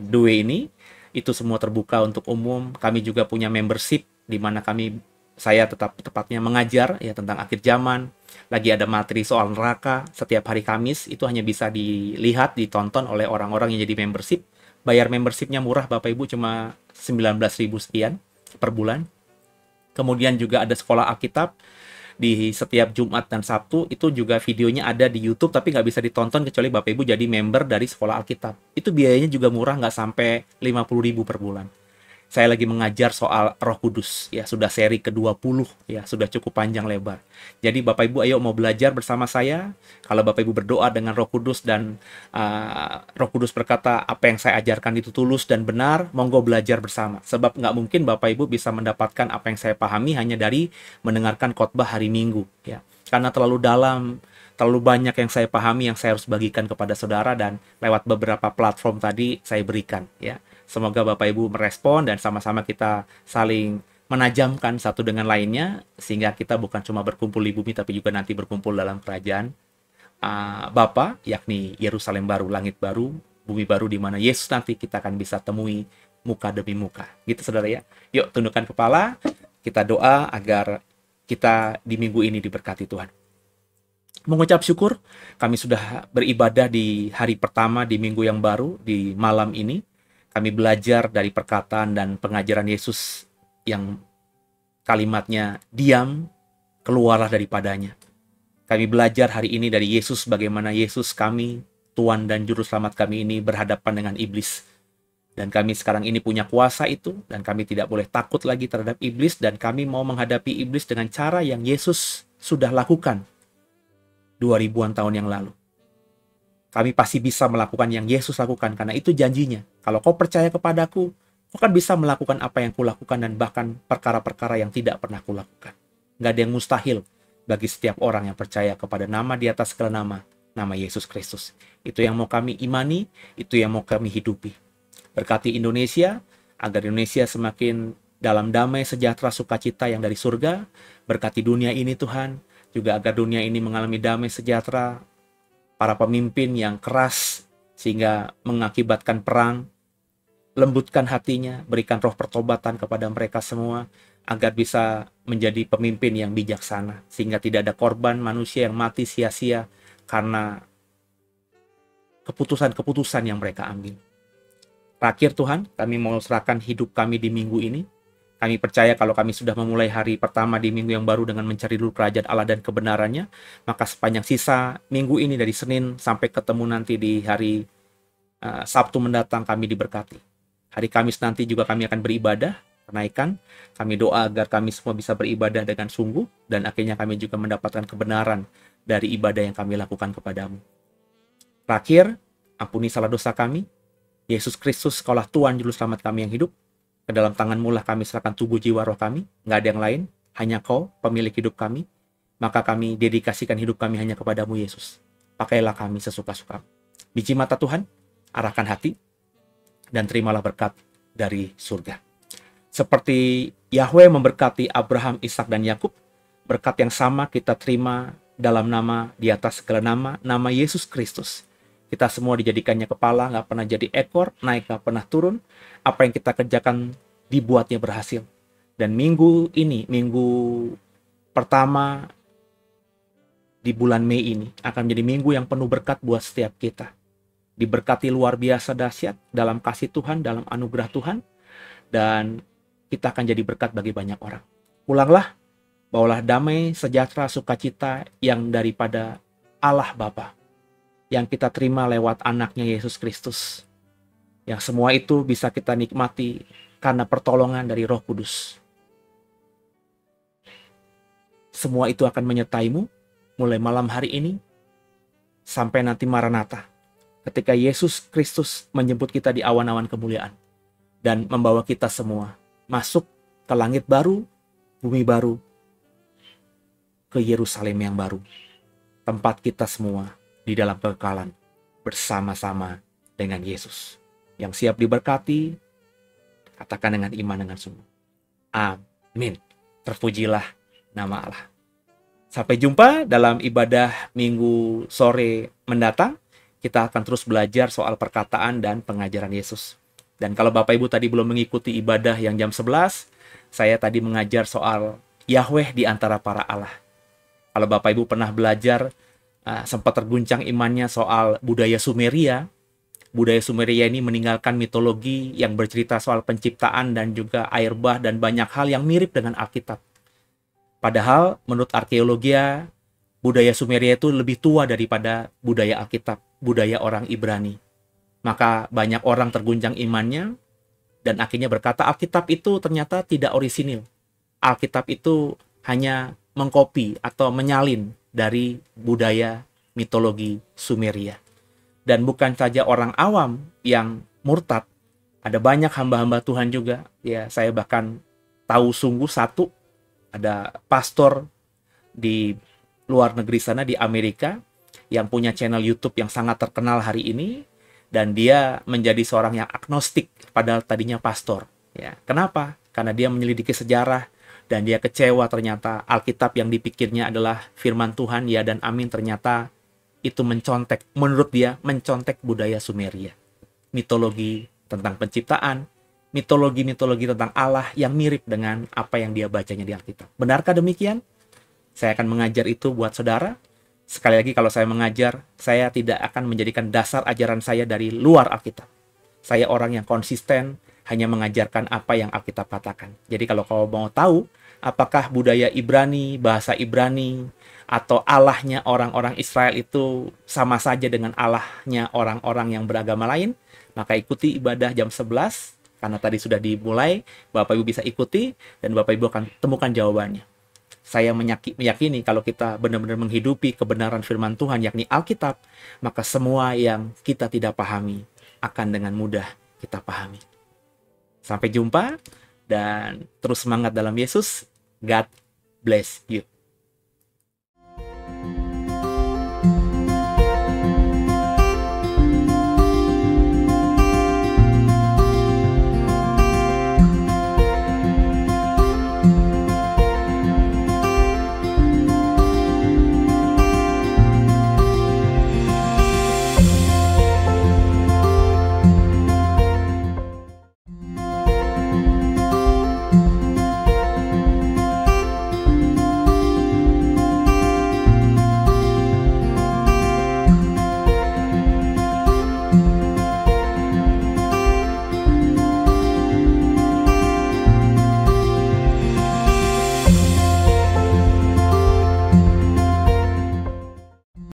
The Way ini. Itu semua terbuka untuk umum. Kami juga punya membership di mana saya tepatnya mengajar ya tentang akhir zaman. Lagi ada materi soal neraka setiap hari Kamis. Itu hanya bisa dilihat, ditonton oleh orang-orang yang jadi membership. Bayar membershipnya murah Bapak Ibu, cuma 19.000 sekian per bulan. Kemudian juga ada sekolah Alkitab di setiap Jumat dan Sabtu. Itu juga videonya ada di YouTube, tapi nggak bisa ditonton kecuali Bapak Ibu jadi member dari sekolah Alkitab. Itu biayanya juga murah, nggak sampai 50.000 per bulan. Saya lagi mengajar soal Roh Kudus, ya sudah seri ke-20, ya sudah cukup panjang lebar. Jadi Bapak Ibu ayo mau belajar bersama saya. Kalau Bapak Ibu berdoa dengan Roh Kudus dan Roh Kudus berkata apa yang saya ajarkan itu tulus dan benar, monggo belajar bersama. Sebab nggak mungkin Bapak Ibu bisa mendapatkan apa yang saya pahami hanya dari mendengarkan khotbah hari Minggu, ya. Karena terlalu dalam, terlalu banyak yang saya pahami yang saya harus bagikan kepada saudara, dan lewat beberapa platform tadi saya berikan, ya. Semoga Bapak Ibu merespon dan sama-sama kita saling menajamkan satu dengan lainnya, sehingga kita bukan cuma berkumpul di bumi, tapi juga nanti berkumpul dalam kerajaan Bapa, yakni Yerusalem baru, langit baru, bumi baru, di mana Yesus nanti kita akan bisa temui muka demi muka. Gitu saudara ya. Yuk tundukkan kepala, kita doa agar kita di minggu ini diberkati Tuhan. Mengucap syukur, kami sudah beribadah di hari pertama di minggu yang baru, di malam ini. Kami belajar dari perkataan dan pengajaran Yesus yang kalimatnya diam, keluarlah daripadanya. Kami belajar hari ini dari Yesus bagaimana Yesus kami, Tuhan dan Juru Selamat kami ini berhadapan dengan iblis. Dan kami sekarang ini punya kuasa itu, dan kami tidak boleh takut lagi terhadap iblis, dan kami mau menghadapi iblis dengan cara yang Yesus sudah lakukan 2000-an tahun yang lalu. Kami pasti bisa melakukan yang Yesus lakukan, karena itu janjinya. Kalau kau percaya kepadaku, kau kan bisa melakukan apa yang kulakukan, dan bahkan perkara-perkara yang tidak pernah kulakukan. Nggak ada yang mustahil bagi setiap orang yang percaya kepada nama di atas segala nama, nama Yesus Kristus. Itu yang mau kami imani, itu yang mau kami hidupi. Berkati Indonesia, agar Indonesia semakin dalam damai, sejahtera, sukacita yang dari surga. Berkati dunia ini Tuhan, juga agar dunia ini mengalami damai, sejahtera, para pemimpin yang keras sehingga mengakibatkan perang, lembutkan hatinya, berikan roh pertobatan kepada mereka semua, agar bisa menjadi pemimpin yang bijaksana, sehingga tidak ada korban manusia yang mati sia-sia karena keputusan-keputusan yang mereka ambil. Terakhir Tuhan, kami mau serahkan hidup kami di minggu ini. Kami percaya kalau kami sudah memulai hari pertama di minggu yang baru dengan mencari dulu kerajaan Allah dan kebenarannya, maka sepanjang sisa minggu ini dari Senin sampai ketemu nanti di hari Sabtu mendatang kami diberkati. Hari Kamis nanti juga kami akan beribadah, kenaikan. Kami doa agar kami semua bisa beribadah dengan sungguh, dan akhirnya kami juga mendapatkan kebenaran dari ibadah yang kami lakukan kepadamu. Terakhir, ampuni salah dosa kami. Yesus Kristus, Kaulah Tuhan Juru Selamat kami yang hidup. Ke dalam tangan-Mu lah kami serahkan tubuh, jiwa, roh kami. Nggak ada yang lain, hanya Kau, pemilik hidup kami. Maka kami dedikasikan hidup kami hanya kepadamu, Yesus. Pakailah kami sesuka-suka. Biji mata Tuhan, arahkan hati, dan terimalah berkat dari surga. Seperti Yahweh memberkati Abraham, Ishak, dan Yakub, berkat yang sama kita terima dalam nama, di atas segala nama, nama Yesus Kristus. Kita semua dijadikannya kepala, nggak pernah jadi ekor, naik nggak pernah turun. Apa yang kita kerjakan dibuatnya berhasil. Dan minggu ini, minggu pertama di bulan Mei ini, akan menjadi minggu yang penuh berkat buat setiap kita. Diberkati luar biasa dahsyat dalam kasih Tuhan, dalam anugerah Tuhan. Dan kita akan jadi berkat bagi banyak orang. Pulanglah, bawalah damai, sejahtera, sukacita yang daripada Allah Bapa, yang kita terima lewat anaknya Yesus Kristus. Yang semua itu bisa kita nikmati karena pertolongan dari Roh Kudus. Semua itu akan menyertaimu mulai malam hari ini sampai nanti Maranatha, ketika Yesus Kristus menjemput kita di awan-awan kemuliaan dan membawa kita semua masuk ke langit baru, bumi baru, ke Yerusalem yang baru, tempat kita semua di dalam kekekalan bersama-sama dengan Yesus yang siap diberkati. Katakan dengan iman, dengan sungguh, amin. Terpujilah nama Allah. Sampai jumpa dalam ibadah minggu sore mendatang. Kita akan terus belajar soal perkataan dan pengajaran Yesus. Dan kalau Bapak Ibu tadi belum mengikuti ibadah yang jam 11, saya tadi mengajar soal Yahweh di antara para Allah. Kalau Bapak Ibu pernah belajar, sempat terguncang imannya soal budaya Sumeria. Budaya Sumeria ini meninggalkan mitologi yang bercerita soal penciptaan dan juga air bah dan banyak hal yang mirip dengan Alkitab. Padahal menurut arkeologi, budaya Sumeria itu lebih tua daripada budaya Alkitab, budaya orang Ibrani. Maka banyak orang terguncang imannya dan akhirnya berkata Alkitab itu ternyata tidak orisinil. Alkitab itu hanya mengkopi atau menyalin dari budaya mitologi Sumeria. Dan bukan saja orang awam yang murtad, ada banyak hamba-hamba Tuhan juga. Ya, saya bahkan tahu sungguh satu, ada pastor di luar negeri sana, di Amerika, yang punya channel YouTube yang sangat terkenal hari ini, dan dia menjadi seorang yang agnostik padahal tadinya pastor. Ya, kenapa? Karena dia menyelidiki sejarah dan dia kecewa ternyata Alkitab yang dipikirnya adalah firman Tuhan, ya dan amin, ternyata itu mencontek, menurut dia mencontek budaya Sumeria. Mitologi tentang penciptaan, mitologi-mitologi tentang Allah yang mirip dengan apa yang dia bacanya di Alkitab. Benarkah demikian? Saya akan mengajar itu buat saudara. Sekali lagi, kalau saya mengajar, saya tidak akan menjadikan dasar ajaran saya dari luar Alkitab. Saya orang yang konsisten, hanya mengajarkan apa yang Alkitab katakan. Jadi kalau kau mau tahu, apakah budaya Ibrani, bahasa Ibrani, atau Allahnya orang-orang Israel itu sama saja dengan Allahnya orang-orang yang beragama lain, maka ikuti ibadah jam 11, karena tadi sudah dimulai, Bapak Ibu bisa ikuti, dan Bapak Ibu akan temukan jawabannya. Saya meyakini kalau kita benar-benar menghidupi kebenaran firman Tuhan, yakni Alkitab, maka semua yang kita tidak pahami akan dengan mudah kita pahami. Sampai jumpa, dan terus semangat dalam Yesus. God bless you.